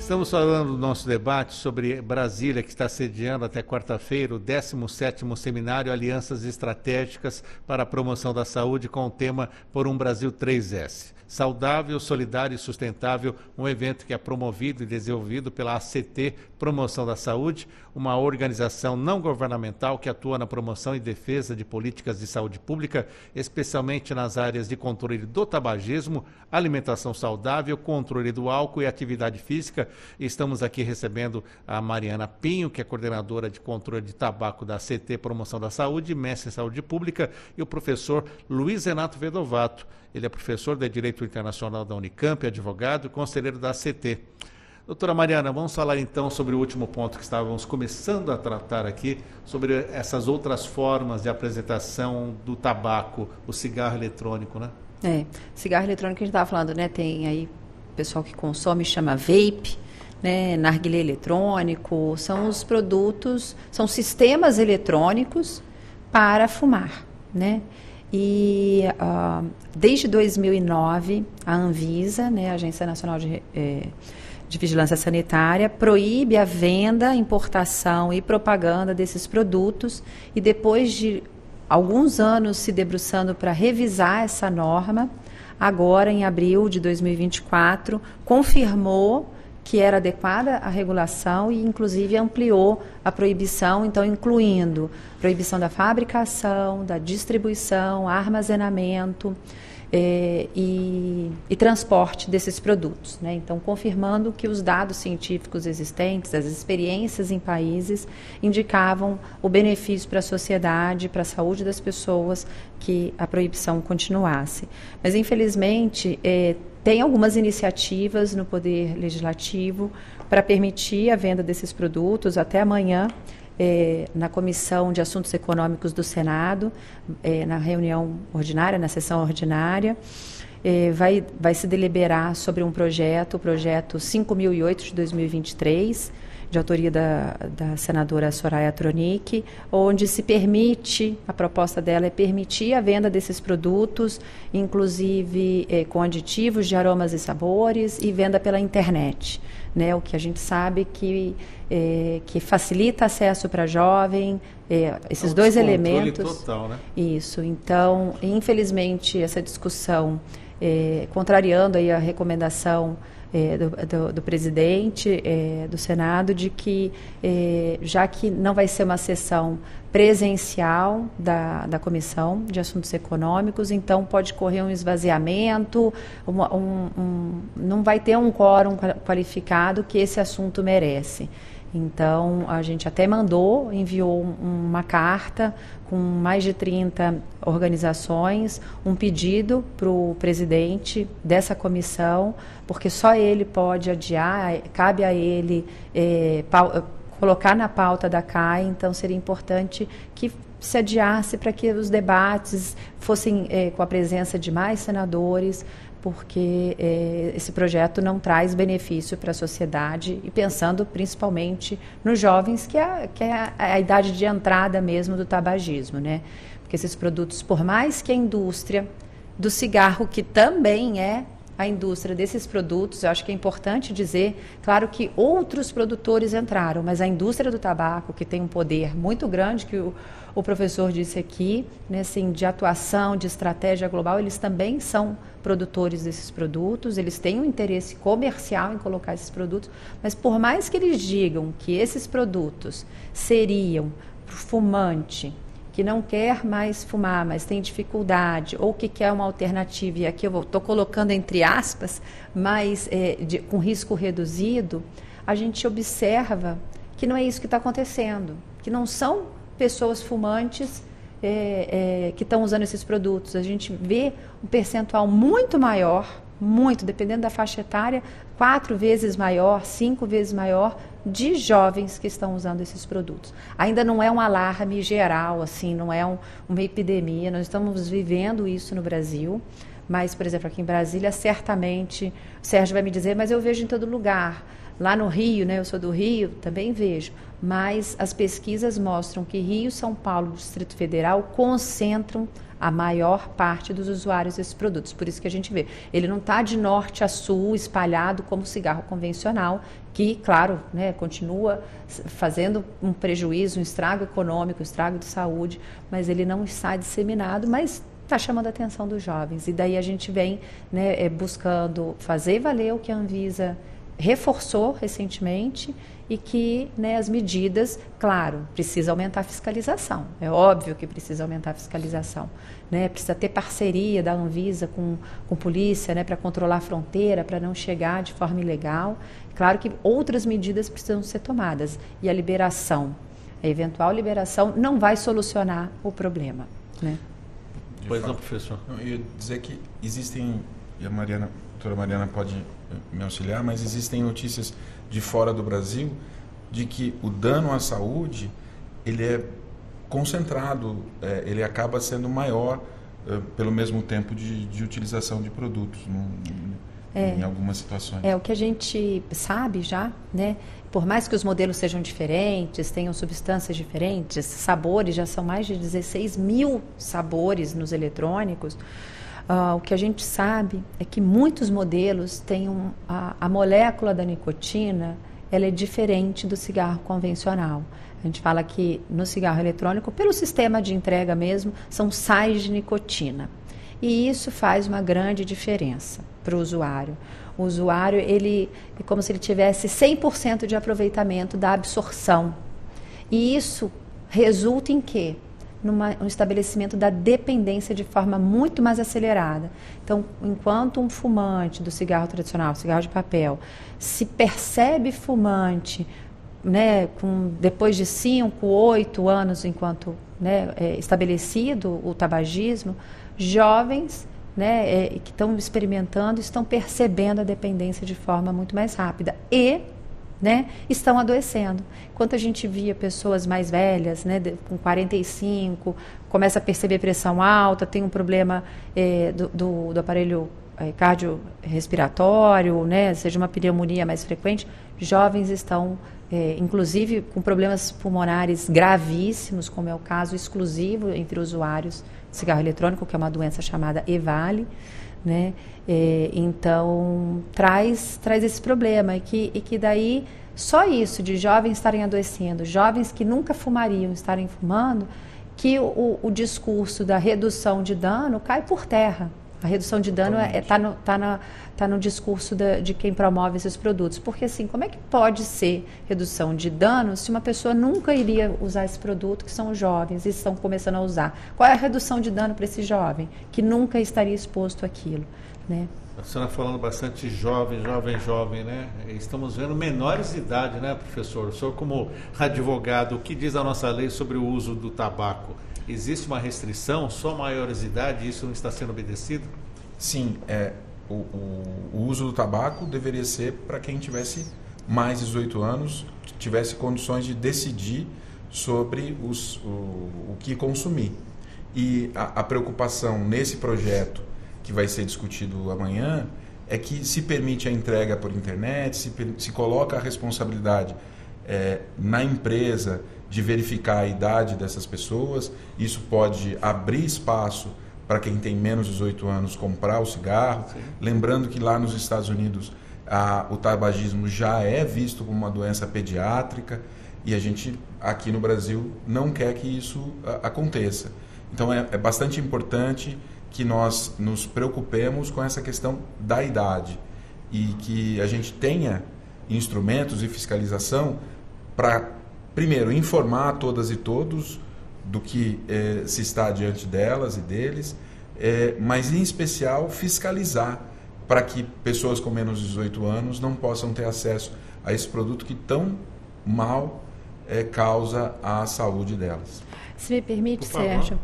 Estamos falando do nosso debate sobre Brasília, que está sediando até quarta-feira o 17º Seminário Alianças Estratégicas para a Promoção da Saúde, com o tema Por um Brasil 3S. Saudável, solidário e sustentável, um evento que é promovido e desenvolvido pela ACT Promoção da Saúde, uma organização não governamental que atua na promoção e defesa de políticas de saúde pública, especialmente nas áreas de controle do tabagismo, alimentação saudável, controle do álcool e atividade física. E estamos aqui recebendo a Mariana Pinho, que é coordenadora de controle de tabaco da ACT Promoção da Saúde, mestre em saúde pública, e o professor Luiz Renato Vedovato. Ele é professor de Direito Internacional da Unicamp, advogado e conselheiro da ACT. Doutora Mariana, vamos falar então sobre o último ponto que estávamos começando a tratar aqui, sobre essas outras formas de apresentação do tabaco, o cigarro eletrônico, né? Cigarro eletrônico que a gente estava falando, né? Tem aí o pessoal que consome, chama vape, né? Narguilé eletrônico, são os produtos, são sistemas eletrônicos para fumar, né? E desde 2009, a Anvisa, né, a Agência Nacional de Vigilância Sanitária, proíbe a venda, importação e propaganda desses produtos, e depois de alguns anos se debruçando para revisar essa norma, agora em abril de 2024, confirmou que era adequada a regulação e, inclusive, ampliou a proibição, então, incluindo proibição da fabricação, da distribuição, armazenamento e transporte desses produtos, né? Então, confirmando que os dados científicos existentes, as experiências em países, indicavam o benefício para a sociedade, para a saúde das pessoas, que a proibição continuasse. Mas, infelizmente, tem algumas iniciativas no Poder Legislativo para permitir a venda desses produtos. Até amanhã, na Comissão de Assuntos Econômicos do Senado, na reunião ordinária, na sessão ordinária, vai se deliberar sobre um projeto, o projeto 5008 de 2023, de autoria da senadora Soraya Tronic, onde se permite, a proposta dela é permitir a venda desses produtos, inclusive com aditivos de aromas e sabores, e venda pela internet, né? O que a gente sabe que facilita acesso para jovem, esses dois elementos. Total, né? Isso. Então, infelizmente, essa discussão, contrariando aí a recomendação do presidente do Senado, de que, já que não vai ser uma sessão presencial da Comissão de Assuntos Econômicos, então pode correr um esvaziamento, não vai ter um quórum qualificado que esse assunto merece. Então, a gente até enviou uma carta com mais de 30 organizações, um pedido para o presidente dessa comissão, porque só ele pode adiar, cabe a ele colocar na pauta da CAI, então seria importante que se adiasse para que os debates fossem com a presença de mais senadores, porque esse projeto não traz benefício para a sociedade, e pensando principalmente nos jovens, que é a idade de entrada mesmo do tabagismo, né? Porque esses produtos, por mais que a indústria do cigarro, que também é a indústria desses produtos, eu acho que é importante dizer, claro que outros produtores entraram, mas a indústria do tabaco, que tem um poder muito grande, que o professor disse aqui, né, assim, de atuação, de estratégia global, eles também são produtores desses produtos, eles têm um interesse comercial em colocar esses produtos, mas por mais que eles digam que esses produtos seriam para o fumante que não quer mais fumar, mas tem dificuldade, ou que quer uma alternativa, e aqui eu estou colocando entre aspas, mas com risco reduzido, a gente observa que não é isso que está acontecendo, que não são pessoas fumantes que estão usando esses produtos. A gente vê um percentual muito maior, dependendo da faixa etária, 4 vezes maior, 5 vezes maior, de jovens que estão usando esses produtos. Ainda não é um alarme geral, assim, não é uma epidemia, nós estamos vivendo isso no Brasil, mas, por exemplo, aqui em Brasília, certamente, o Sérgio vai me dizer, mas eu vejo em todo lugar. Lá no Rio, né, eu sou do Rio, também vejo, mas as pesquisas mostram que Rio, São Paulo e Distrito Federal concentram a maior parte dos usuários desses produtos. Por isso que a gente vê. Ele não está de norte a sul espalhado como o cigarro convencional, que, claro, né, continua fazendo um prejuízo, um estrago econômico, um estrago de saúde, mas ele não está disseminado, mas está chamando a atenção dos jovens. E daí a gente vem, né, buscando fazer valer o que a Anvisa reforçou recentemente e que, né, as medidas, claro, precisa aumentar a fiscalização. É óbvio que precisa aumentar a fiscalização, né? Precisa ter parceria da Anvisa com polícia, né, para controlar a fronteira, para não chegar de forma ilegal. Claro que outras medidas precisam ser tomadas e a liberação, a eventual liberação, não vai solucionar o problema, né? Pois não, professor. Eu ia dizer que existem, e a doutora Mariana pode me auxiliar, mas existem notícias de fora do Brasil de que o dano à saúde ele é concentrado, ele acaba sendo maior pelo mesmo tempo de utilização de produtos em algumas situações. É o que a gente sabe já, né? Por mais que os modelos sejam diferentes, tenham substâncias diferentes, sabores, já são mais de 16 mil sabores nos eletrônicos. O que a gente sabe é que muitos modelos têm a molécula da nicotina, ela é diferente do cigarro convencional. A gente fala que no cigarro eletrônico, pelo sistema de entrega mesmo, são sais de nicotina. E isso faz uma grande diferença para o usuário. O usuário, ele é como se ele tivesse 100% de aproveitamento da absorção. E isso resulta em quê? Um estabelecimento da dependência de forma muito mais acelerada. Então, enquanto um fumante do cigarro tradicional, cigarro de papel, se percebe fumante, né, depois de 5, 8 anos, enquanto, né, estabelecido o tabagismo, jovens, né, que estão experimentando, estão percebendo a dependência de forma muito mais rápida e, né, estão adoecendo. Enquanto a gente via pessoas mais velhas, né, com 45, começa a perceber pressão alta, tem um problema do aparelho cardiorrespiratório, né, seja uma pneumonia mais frequente, jovens estão, inclusive, com problemas pulmonares gravíssimos, como é o caso exclusivo entre usuários de cigarro eletrônico, que é uma doença chamada EVALI, né? Então, traz esse problema e que daí, só isso, de jovens estarem adoecendo, jovens que nunca fumariam estarem fumando, que o discurso da redução de dano cai por terra. A redução de dano está no discurso de quem promove esses produtos. Porque, assim, como é que pode ser redução de dano se uma pessoa nunca iria usar esse produto, que são os jovens e estão começando a usar? Qual é a redução de dano para esse jovem que nunca estaria exposto àquilo, né? A senhora falando bastante jovem, né? Estamos vendo menores de idade, né, professor? O senhor, como advogado, o que diz a nossa lei sobre o uso do tabaco? Existe uma restrição, só maiores de idade, e isso não está sendo obedecido? Sim, o uso do tabaco deveria ser para quem tivesse mais de 18 anos, tivesse condições de decidir sobre o que consumir. E a preocupação nesse projeto, que vai ser discutido amanhã, é que se permite a entrega por internet, se coloca a responsabilidade na empresa de verificar a idade dessas pessoas. Isso pode abrir espaço para quem tem menos de 18 anos comprar o cigarro. Sim. Lembrando que lá nos Estados Unidos o tabagismo já é visto como uma doença pediátrica e a gente aqui no Brasil não quer que isso aconteça. Então é bastante importante que nós nos preocupemos com essa questão da idade e que a gente tenha instrumentos e fiscalização para, primeiro, informar todas e todos do que se está diante delas e deles, mas, em especial, fiscalizar para que pessoas com menos de 18 anos não possam ter acesso a esse produto que tão mal causa à saúde delas. Se me permite, Sérgio,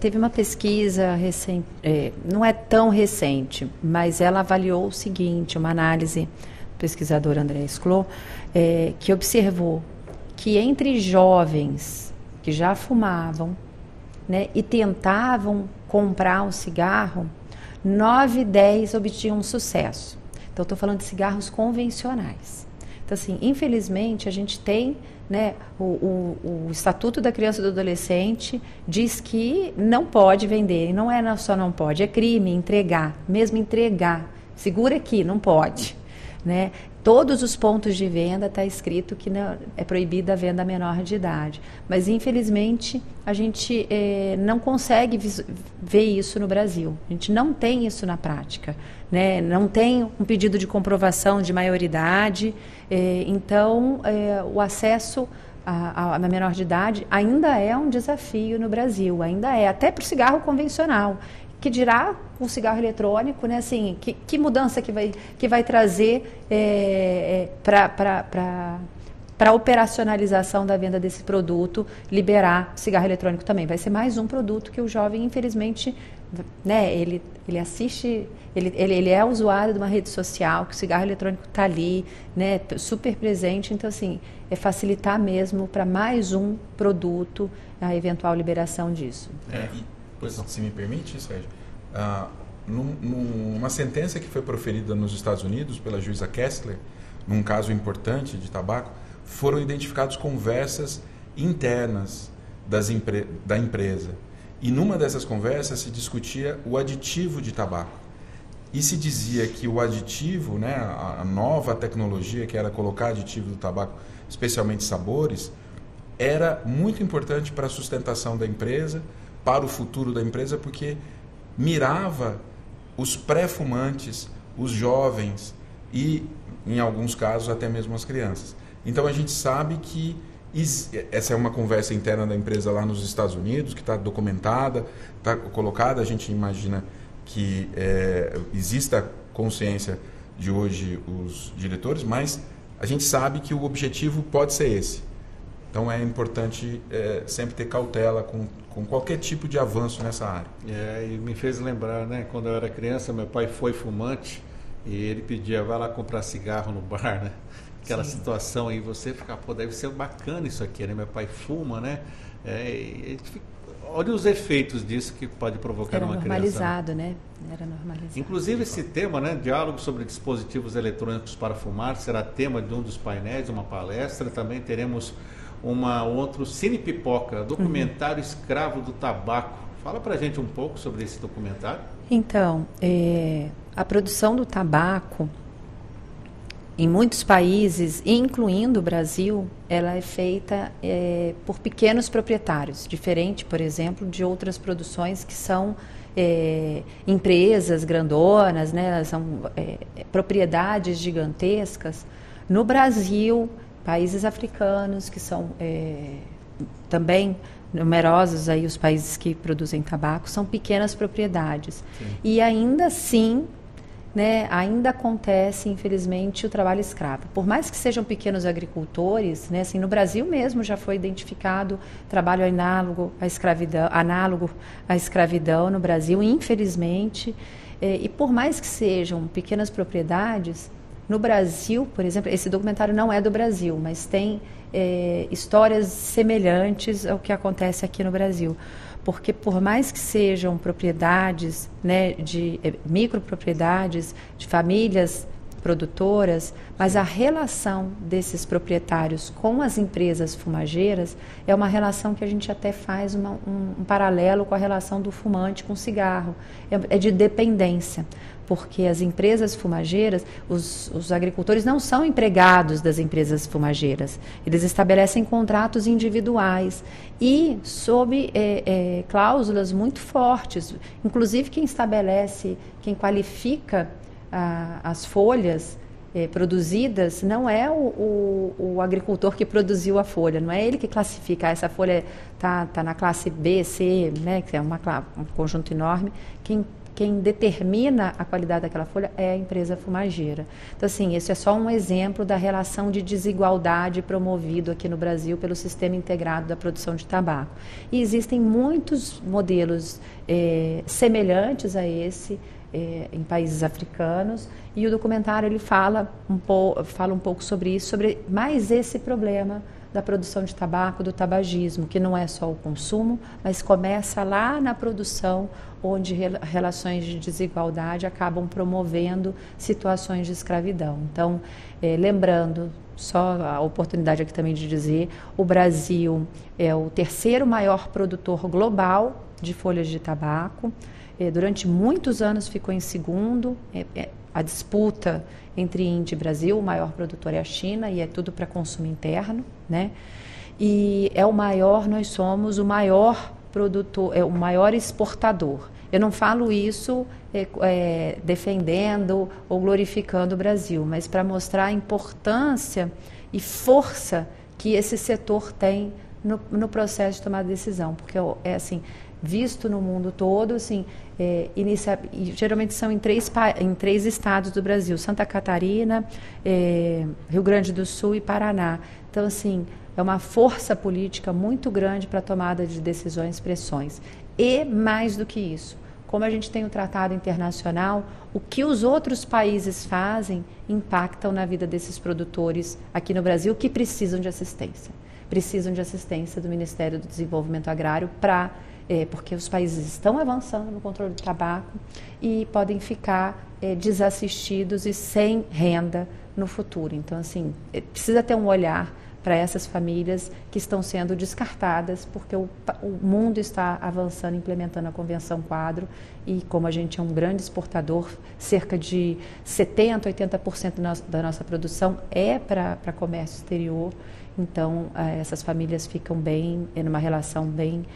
teve uma pesquisa recente, não é tão recente, mas ela avaliou o seguinte, uma análise do pesquisador André Esclot, que observou que entre jovens que já fumavam, né, e tentavam comprar um cigarro, 9 e 10 obtinham sucesso. Então, estou falando de cigarros convencionais. Então, assim, infelizmente, a gente tem, né, o Estatuto da Criança e do Adolescente diz que não pode vender, e não é só não pode, é crime entregar, mesmo entregar, segura aqui, não pode, né? Todos os pontos de venda está escrito que não, é proibida a venda menor de idade. Mas, infelizmente, a gente não consegue ver isso no Brasil. A gente não tem isso na prática, né? Não tem um pedido de comprovação de maioridade. Então, o acesso a menor de idade ainda é um desafio no Brasil. Ainda é, até para o cigarro convencional. Que dirá o cigarro eletrônico, né? Assim, que mudança que vai trazer para a operacionalização da venda desse produto, liberar o cigarro eletrônico também. Vai ser mais um produto que o jovem, infelizmente, né, ele assiste, ele é usuário de uma rede social, que o cigarro eletrônico está ali, né, super presente. Então, assim, é facilitar mesmo para mais um produto a eventual liberação disso. Se me permite, Sérgio, numa sentença que foi proferida nos Estados Unidos pela juíza Kessler, num caso importante de tabaco, foram identificadas conversas internas da empresa. E numa dessas conversas se discutia o aditivo de tabaco. E se dizia que o aditivo, né, a nova tecnologia que era colocar aditivo do tabaco, especialmente sabores, era muito importante para a sustentação da empresa, para o futuro da empresa, porque mirava os pré-fumantes, os jovens e, em alguns casos, até mesmo as crianças. Então, a gente sabe que essa é uma conversa interna da empresa lá nos Estados Unidos, que está documentada, está colocada. A gente imagina que exista consciência de hoje os diretores, mas a gente sabe que o objetivo pode ser esse. Então é importante sempre ter cautela com qualquer tipo de avanço nessa área. E me fez lembrar, né? Quando eu era criança, meu pai foi fumante e ele pedia, vai lá comprar cigarro no bar, né? Aquela Sim. situação aí, você fica, pô, deve ser bacana isso aqui, né? Meu pai fuma, né? Olha os efeitos disso que pode provocar numa criança. Era normalizado, né? Era normalizado. Inclusive esse tema, né? Diálogo sobre dispositivos eletrônicos para fumar, será tema de um dos painéis, uma palestra. Também teremos outro Cine Pipoca, documentário Escravo do Tabaco. Fala pra gente um pouco sobre esse documentário. Então, a produção do tabaco em muitos países, incluindo o Brasil, ela é feita por pequenos proprietários, diferente, por exemplo, de outras produções que são empresas grandonas, né? São propriedades gigantescas. No Brasil, países africanos, que são também numerosos aí os países que produzem tabaco, são pequenas propriedades. Sim. E ainda assim, né, ainda acontece, infelizmente, o trabalho escravo. Por mais que sejam pequenos agricultores, né, assim, no Brasil mesmo já foi identificado trabalho análogo à escravidão no Brasil, infelizmente. E por mais que sejam pequenas propriedades, no Brasil, por exemplo, esse documentário não é do Brasil, mas tem histórias semelhantes ao que acontece aqui no Brasil. Porque por mais que sejam propriedades, né, de micropropriedades, de famílias produtoras, mas a relação desses proprietários com as empresas fumageiras é uma relação que a gente até faz um paralelo com a relação do fumante com o cigarro. É de dependência, porque as empresas fumageiras, os agricultores não são empregados das empresas fumageiras. Eles estabelecem contratos individuais e sob cláusulas muito fortes. Inclusive quem qualifica as folhas produzidas não é o agricultor que produziu a folha, não é ele que classifica, essa folha tá na classe B, C, né, que é um conjunto enorme. Quem determina a qualidade daquela folha é a empresa fumageira. Então, assim, esse é só um exemplo da relação de desigualdade promovido aqui no Brasil pelo Sistema Integrado da Produção de Tabaco. E existem muitos modelos semelhantes a esse em países africanos, e o documentário ele fala um pouco sobre isso, sobre mais esse problema da produção de tabaco, do tabagismo, que não é só o consumo, mas começa lá na produção, onde relações de desigualdade acabam promovendo situações de escravidão. Então, lembrando só a oportunidade aqui também de dizer, o Brasil é o terceiro maior produtor global de folhas de tabaco. Durante muitos anos ficou em segundo. A disputa entre Índia e Brasil, o maior produtor é a China, e é tudo para consumo interno, né? E nós somos o maior produtor, o maior exportador. Eu não falo isso defendendo ou glorificando o Brasil, mas para mostrar a importância e força que esse setor tem no processo de tomar decisão, porque assim, visto no mundo todo, assim, geralmente são em três estados do Brasil: Santa Catarina, Rio Grande do Sul e Paraná. Então, assim, é uma força política muito grande para a tomada de decisões, pressões. E, mais do que isso, como a gente tem um tratado internacional, o que os outros países fazem impactam na vida desses produtores aqui no Brasil que precisam de assistência. Precisam de assistência do Ministério do Desenvolvimento Agrário porque os países estão avançando no controle do tabaco e podem ficar desassistidos e sem renda no futuro. Então, assim, precisa ter um olhar para essas famílias que estão sendo descartadas, porque o mundo está avançando, implementando a Convenção Quadro, e como a gente é um grande exportador, cerca de 70%, 80% da nossa produção é para comércio exterior. Então, essas famílias ficam numa relação bem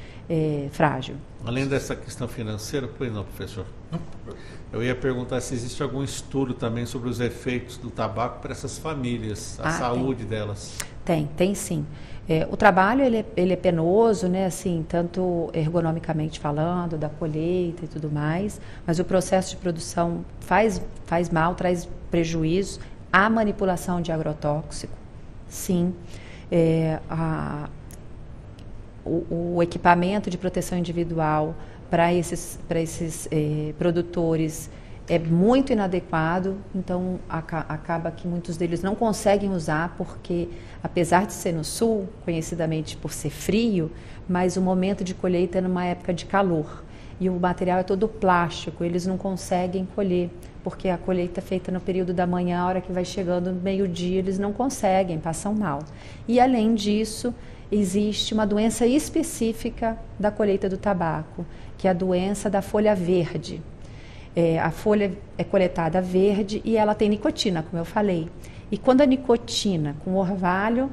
frágil. Além dessa questão financeira, pois não, professor? Não. Eu ia perguntar se existe algum estudo também sobre os efeitos do tabaco para essas famílias, a saúde delas. Tem sim. O trabalho ele é penoso, né, assim, tanto ergonomicamente falando, da colheita e tudo mais, mas o processo de produção faz mal, traz prejuízo. A manipulação de agrotóxico, sim. O equipamento de proteção individual para esses produtores é muito inadequado, então acaba que muitos deles não conseguem usar, porque apesar de ser no sul, conhecidamente por ser frio, mas o momento de colheita é numa época de calor e o material é todo plástico, eles não conseguem colher, porque a colheita é feita no período da manhã, a hora que vai chegando no meio-dia, eles não conseguem, passam mal. E além disso, existe uma doença específica da colheita do tabaco, que é a doença da folha verde. A folha é coletada verde e ela tem nicotina, como eu falei. E quando a nicotina, com o orvalho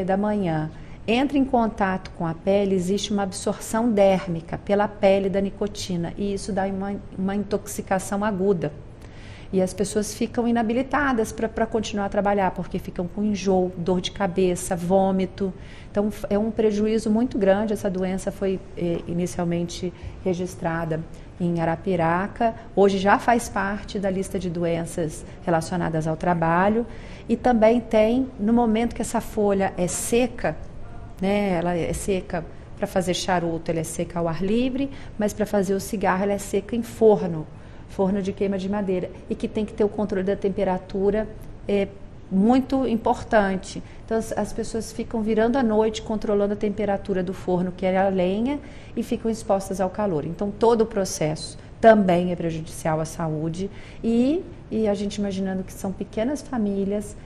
da manhã, entra em contato com a pele, existe uma absorção dérmica pela pele da nicotina, e isso dá uma intoxicação aguda. E as pessoas ficam inabilitadas para continuar a trabalhar, porque ficam com enjoo, dor de cabeça, vômito. Então, é um prejuízo muito grande. Essa doença foi inicialmente registrada em Arapiraca, hoje já faz parte da lista de doenças relacionadas ao trabalho, e também tem, no momento que essa folha é seca, né, ela é seca para fazer charuto, ela é seca ao ar livre, mas para fazer o cigarro ela é seca em forno de queima de madeira, e que tem que ter o controle da temperatura muito importante. Então as pessoas ficam virando à noite controlando a temperatura do forno, que é a lenha, e ficam expostas ao calor. Então todo o processo também é prejudicial à saúde, e a gente imaginando que são pequenas famílias,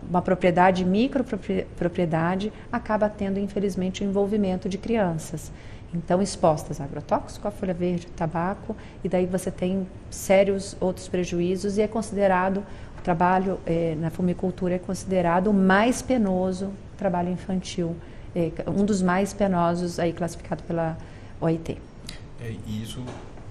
uma propriedade, micropropriedade, acaba tendo infelizmente o envolvimento de crianças. Então, expostas a agrotóxico, a folha verde, o tabaco, e daí você tem sérios outros prejuízos, e é considerado, o trabalho na fumicultura é considerado o mais penoso trabalho infantil, um dos mais penosos aí classificado pela OIT. E isso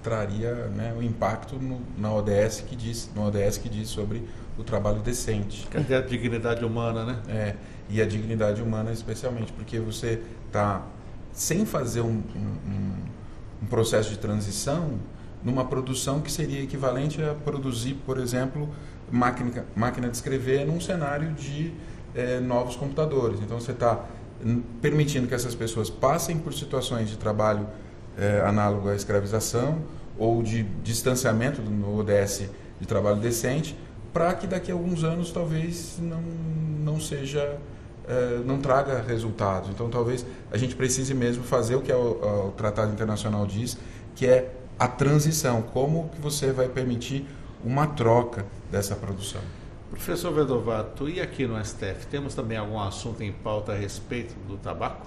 traria, né, o impacto na ODS que diz sobre o trabalho decente. Cadê a dignidade humana, né? E a dignidade humana especialmente, porque você está sem fazer um processo de transição numa produção que seria equivalente a produzir, por exemplo, máquina de escrever num cenário de novos computadores. Então, você está permitindo que essas pessoas passem por situações de trabalho análogo à escravização ou de distanciamento no ODS de trabalho decente, para que daqui a alguns anos talvez não traga resultados. Então, talvez a gente precise mesmo fazer o que o Tratado Internacional diz, que é a transição. Como que você vai permitir uma troca dessa produção? Professor Vedovato, e aqui no STF, temos também algum assunto em pauta a respeito do tabaco?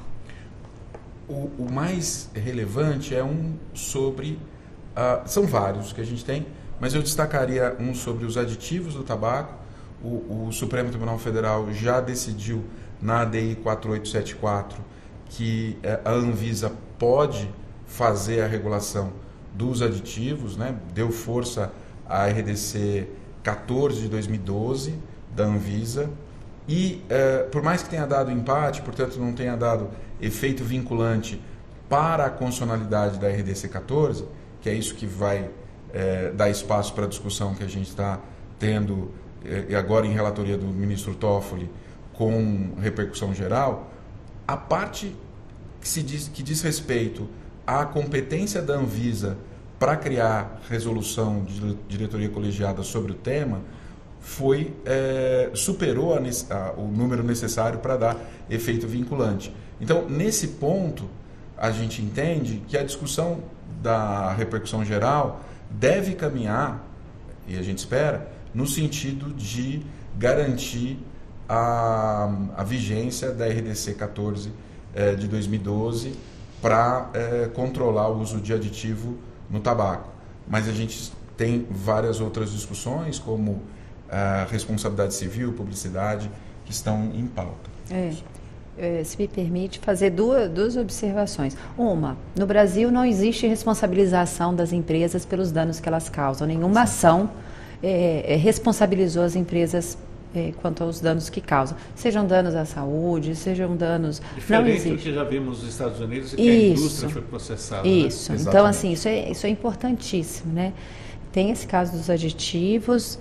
O mais relevante é sobre... são vários que a gente tem, mas eu destacaria um sobre os aditivos do tabaco. O Supremo Tribunal Federal já decidiu na ADI 4874 que a Anvisa pode fazer a regulação dos aditivos, né? Deu força à RDC 14 de 2012 da Anvisa e, por mais que tenha dado empate, portanto não tenha dado efeito vinculante para a constitucionalidade da RDC 14, que é isso que vai dar espaço para a discussão que a gente está tendo agora em relatoria do ministro Toffoli com repercussão geral, a parte que diz respeito à competência da Anvisa para criar resolução de diretoria colegiada sobre o tema superou o número necessário para dar efeito vinculante. Então, nesse ponto, a gente entende que a discussão da repercussão geral deve caminhar, e a gente espera, no sentido de garantir a vigência da RDC 14 de 2012 para controlar o uso de aditivo no tabaco. Mas a gente tem várias outras discussões, como responsabilidade civil, publicidade, que estão em pauta. Se me permite fazer duas observações. Uma, no Brasil não existe responsabilização das empresas pelos danos que elas causam. Nenhuma ação responsabilizou as empresas quanto aos danos que causam. Sejam danos à saúde, sejam danos... Diferente do que já vimos nos Estados Unidos e que a indústria foi processada. Isso. Né? Então, assim, isso é importantíssimo, né? Tem esse caso dos aditivos.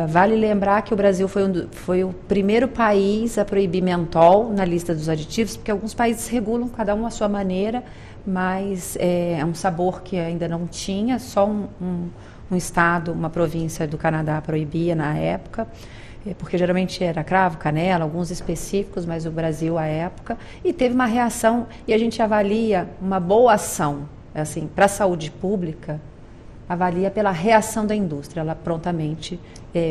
Vale lembrar que o Brasil foi o primeiro país a proibir mentol na lista dos aditivos, porque alguns países regulam, cada um à sua maneira, mas é um sabor que ainda não tinha, só um estado, uma província do Canadá proibia na época, porque geralmente era cravo, canela, alguns específicos, mas o Brasil à época, e teve uma reação, e a gente avalia uma boa ação, assim, para a saúde pública, avalia pela reação da indústria. Ela prontamente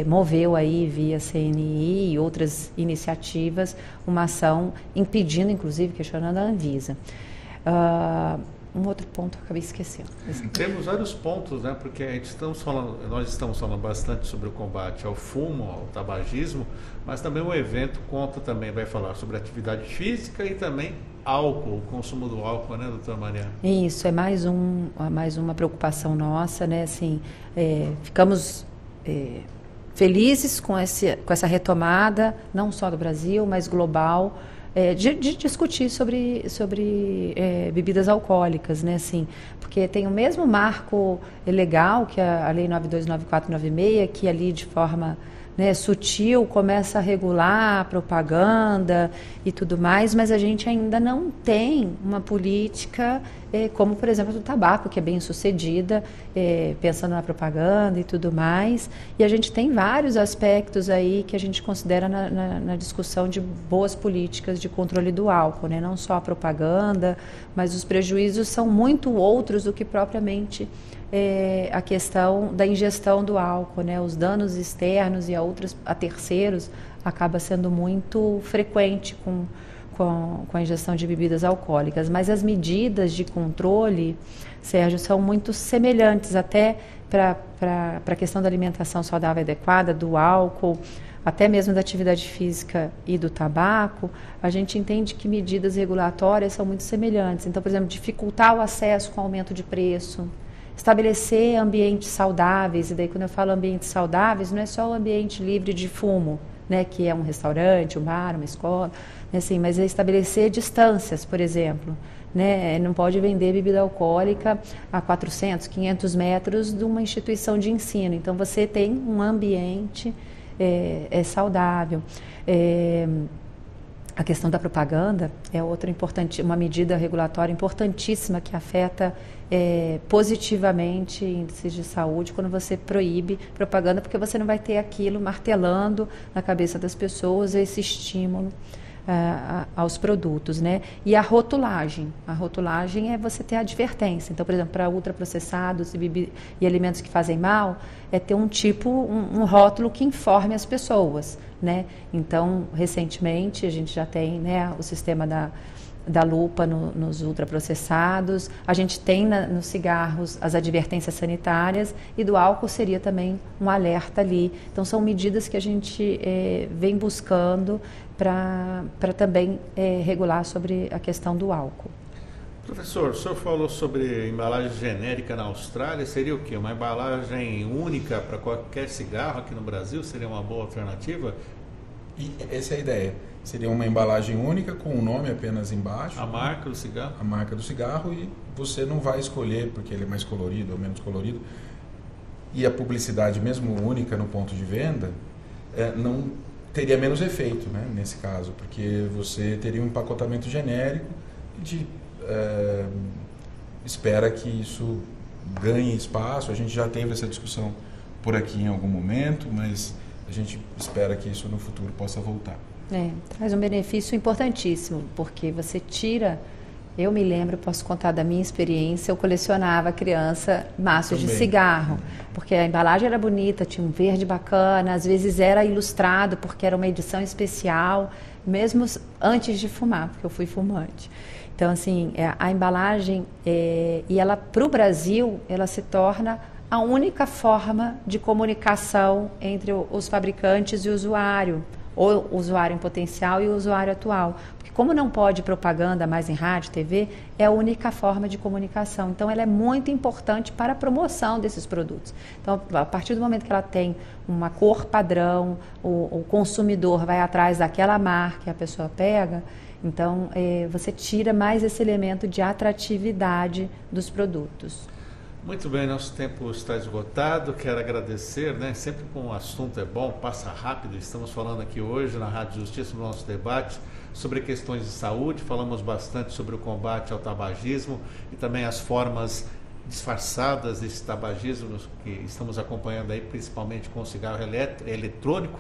moveu aí via CNI e outras iniciativas uma ação impedindo, inclusive, questionando a Anvisa. Um outro ponto que eu acabei esquecendo. Temos vários pontos, né? Porque nós estamos falando bastante sobre o combate ao fumo, ao tabagismo, mas também o evento vai falar sobre atividade física e também álcool, o consumo do álcool, né, doutora Mariana? Isso, é mais uma preocupação nossa, né? Assim, ficamos felizes com essa retomada, não só do Brasil, mas global, de discutir sobre bebidas alcoólicas, né? Assim, porque tem o mesmo marco legal que a Lei 929496, que ali de forma sutil começa a regular a propaganda e tudo mais, mas a gente ainda não tem uma política como, por exemplo, do tabaco, que é bem sucedida, pensando na propaganda e tudo mais, e a gente tem vários aspectos aí que a gente considera na discussão de boas políticas de controle do álcool, né? Não só a propaganda, mas os prejuízos são muito outros do que propriamente a questão da ingestão do álcool, né? Os danos externos e a terceiros acaba sendo muito frequente com a ingestão de bebidas alcoólicas. Mas as medidas de controle, Sérgio, são muito semelhantes até para a questão da alimentação saudável e adequada, do álcool, até mesmo da atividade física e do tabaco. A gente entende que medidas regulatórias são muito semelhantes. Então, por exemplo, dificultar o acesso com aumento de preço, estabelecer ambientes saudáveis, e daí quando eu falo ambientes saudáveis, não é só o ambiente livre de fumo, né, que é um restaurante, um bar, uma escola, assim, mas é estabelecer distâncias, por exemplo, né, não pode vender bebida alcoólica a 400, 500 metros de uma instituição de ensino, então você tem um ambiente saudável. A questão da propaganda é outra uma medida regulatória importantíssima que afeta positivamente índices de saúde quando você proíbe propaganda, porque você não vai ter aquilo martelando na cabeça das pessoas, esse estímulo aos produtos, né? E a rotulagem é você ter a advertência. Então, por exemplo, para ultraprocessados e alimentos que fazem mal, é ter um rótulo que informe as pessoas, né? Então, recentemente, a gente já tem, né, o sistema da lupa nos ultraprocessados, a gente tem nos cigarros as advertências sanitárias, e do álcool seria também um alerta ali. Então, são medidas que a gente vem buscando para também regular sobre a questão do álcool. Professor, o senhor falou sobre embalagem genérica na Austrália, seria o quê? Uma embalagem única para qualquer cigarro aqui no Brasil? Seria uma boa alternativa? E essa é a ideia. Seria uma embalagem única com o nome apenas embaixo. A marca do cigarro? A marca do cigarro, e você não vai escolher porque ele é mais colorido ou menos colorido. E a publicidade, mesmo única no ponto de venda, não teria menos efeito, né, nesse caso, porque você teria um empacotamento genérico de espera que isso ganhe espaço. A gente já teve essa discussão por aqui em algum momento, mas a gente espera que isso no futuro possa voltar. Traz um benefício importantíssimo, porque você tira... Eu me lembro, posso contar da minha experiência, eu colecionava, criança, maços de cigarro, porque a embalagem era bonita, tinha um verde bacana, às vezes era ilustrado, porque era uma edição especial, mesmo antes de fumar, porque eu fui fumante. Então, assim, a embalagem, e ela, para o Brasil, ela se torna a única forma de comunicação entre os fabricantes e o usuário, ou o usuário em potencial e o usuário atual. Porque como não pode propaganda mais em rádio, TV, é a única forma de comunicação. Então, ela é muito importante para a promoção desses produtos. Então, a partir do momento que ela tem uma cor padrão, o consumidor vai atrás daquela marca que a pessoa pega, então, você tira mais esse elemento de atratividade dos produtos. Muito bem, nosso tempo está esgotado. Quero agradecer, né? Sempre que um assunto é bom, passa rápido. Estamos falando aqui hoje na Rádio Justiça, no nosso debate sobre questões de saúde. Falamos bastante sobre o combate ao tabagismo e também as formas disfarçadas desse tabagismo que estamos acompanhando aí, principalmente com o cigarro eletrônico.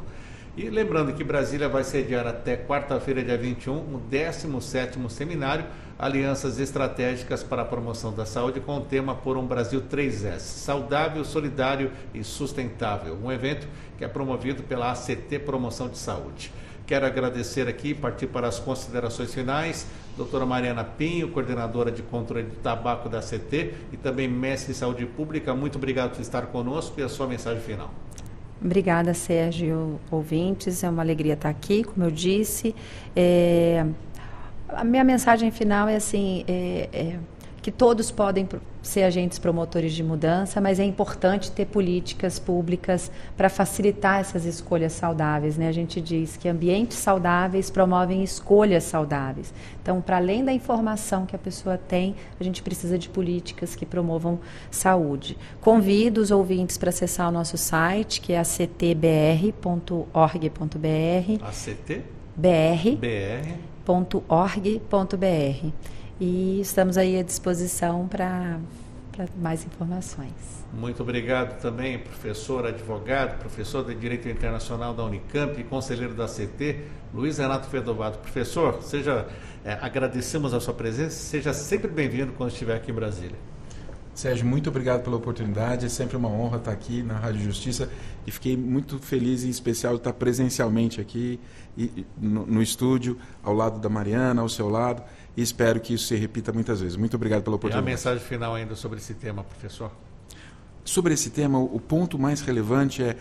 E lembrando que Brasília vai sediar até quarta-feira, dia 21, o 17º Seminário Alianças Estratégicas para a Promoção da Saúde, com o tema Por um Brasil 3S, saudável, solidário e sustentável. Um evento que é promovido pela ACT Promoção de Saúde. Quero agradecer aqui e partir para as considerações finais. Doutora Mariana Pinho, coordenadora de controle do tabaco da ACT e também mestre em saúde pública. Muito obrigado por estar conosco e a sua mensagem final. Obrigada, Sérgio, ouvintes. É uma alegria estar aqui, como eu disse. A minha mensagem final é assim, que todos podem ser agentes promotores de mudança, mas é importante ter políticas públicas para facilitar essas escolhas saudáveis, né? A gente diz que ambientes saudáveis promovem escolhas saudáveis. Então, para além da informação que a pessoa tem, a gente precisa de políticas que promovam saúde. Convido os ouvintes para acessar o nosso site, que é actbr.org.br. actbr.org.br. E estamos aí à disposição para mais informações. Muito obrigado também, professor, advogado, professor de Direito Internacional da Unicamp e conselheiro da CT, Luiz Renato Fedovato. Professor, agradecemos a sua presença, seja sempre bem-vindo quando estiver aqui em Brasília. Sérgio, muito obrigado pela oportunidade, é sempre uma honra estar aqui na Rádio Justiça e fiquei muito feliz, em especial, de estar presencialmente aqui no estúdio, ao lado da Mariana, ao seu lado, e espero que isso se repita muitas vezes. Muito obrigado pela oportunidade. E a mensagem final ainda sobre esse tema, professor? Sobre esse tema, o ponto mais relevante é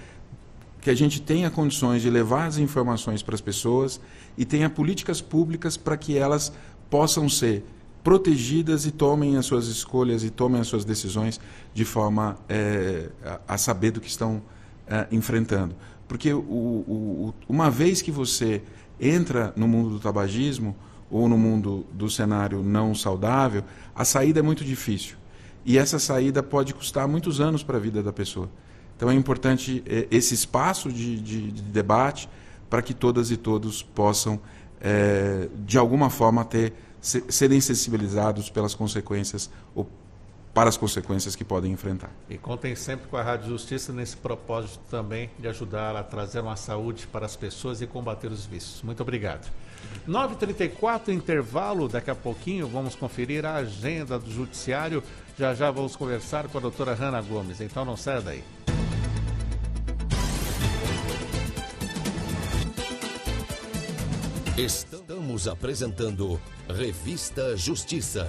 que a gente tenha condições de levar as informações para as pessoas e tenha políticas públicas para que elas possam ser protegidas e tomem as suas escolhas e tomem as suas decisões de forma a saber do que estão enfrentando. Porque uma vez que você entra no mundo do tabagismo ou no mundo do cenário não saudável, a saída é muito difícil. E essa saída pode custar muitos anos para a vida da pessoa. Então é importante esse espaço de debate para que todas e todos possam, de alguma forma, serem sensibilizados pelas consequências ou para as consequências que podem enfrentar. E contem sempre com a Rádio Justiça nesse propósito também de ajudar a trazer uma saúde para as pessoas e combater os vícios. Muito obrigado. 9h34, intervalo, daqui a pouquinho vamos conferir a agenda do Judiciário. Já já vamos conversar com a doutora Hanna Gomes, então não saia daí. Estamos apresentando Revista Justiça.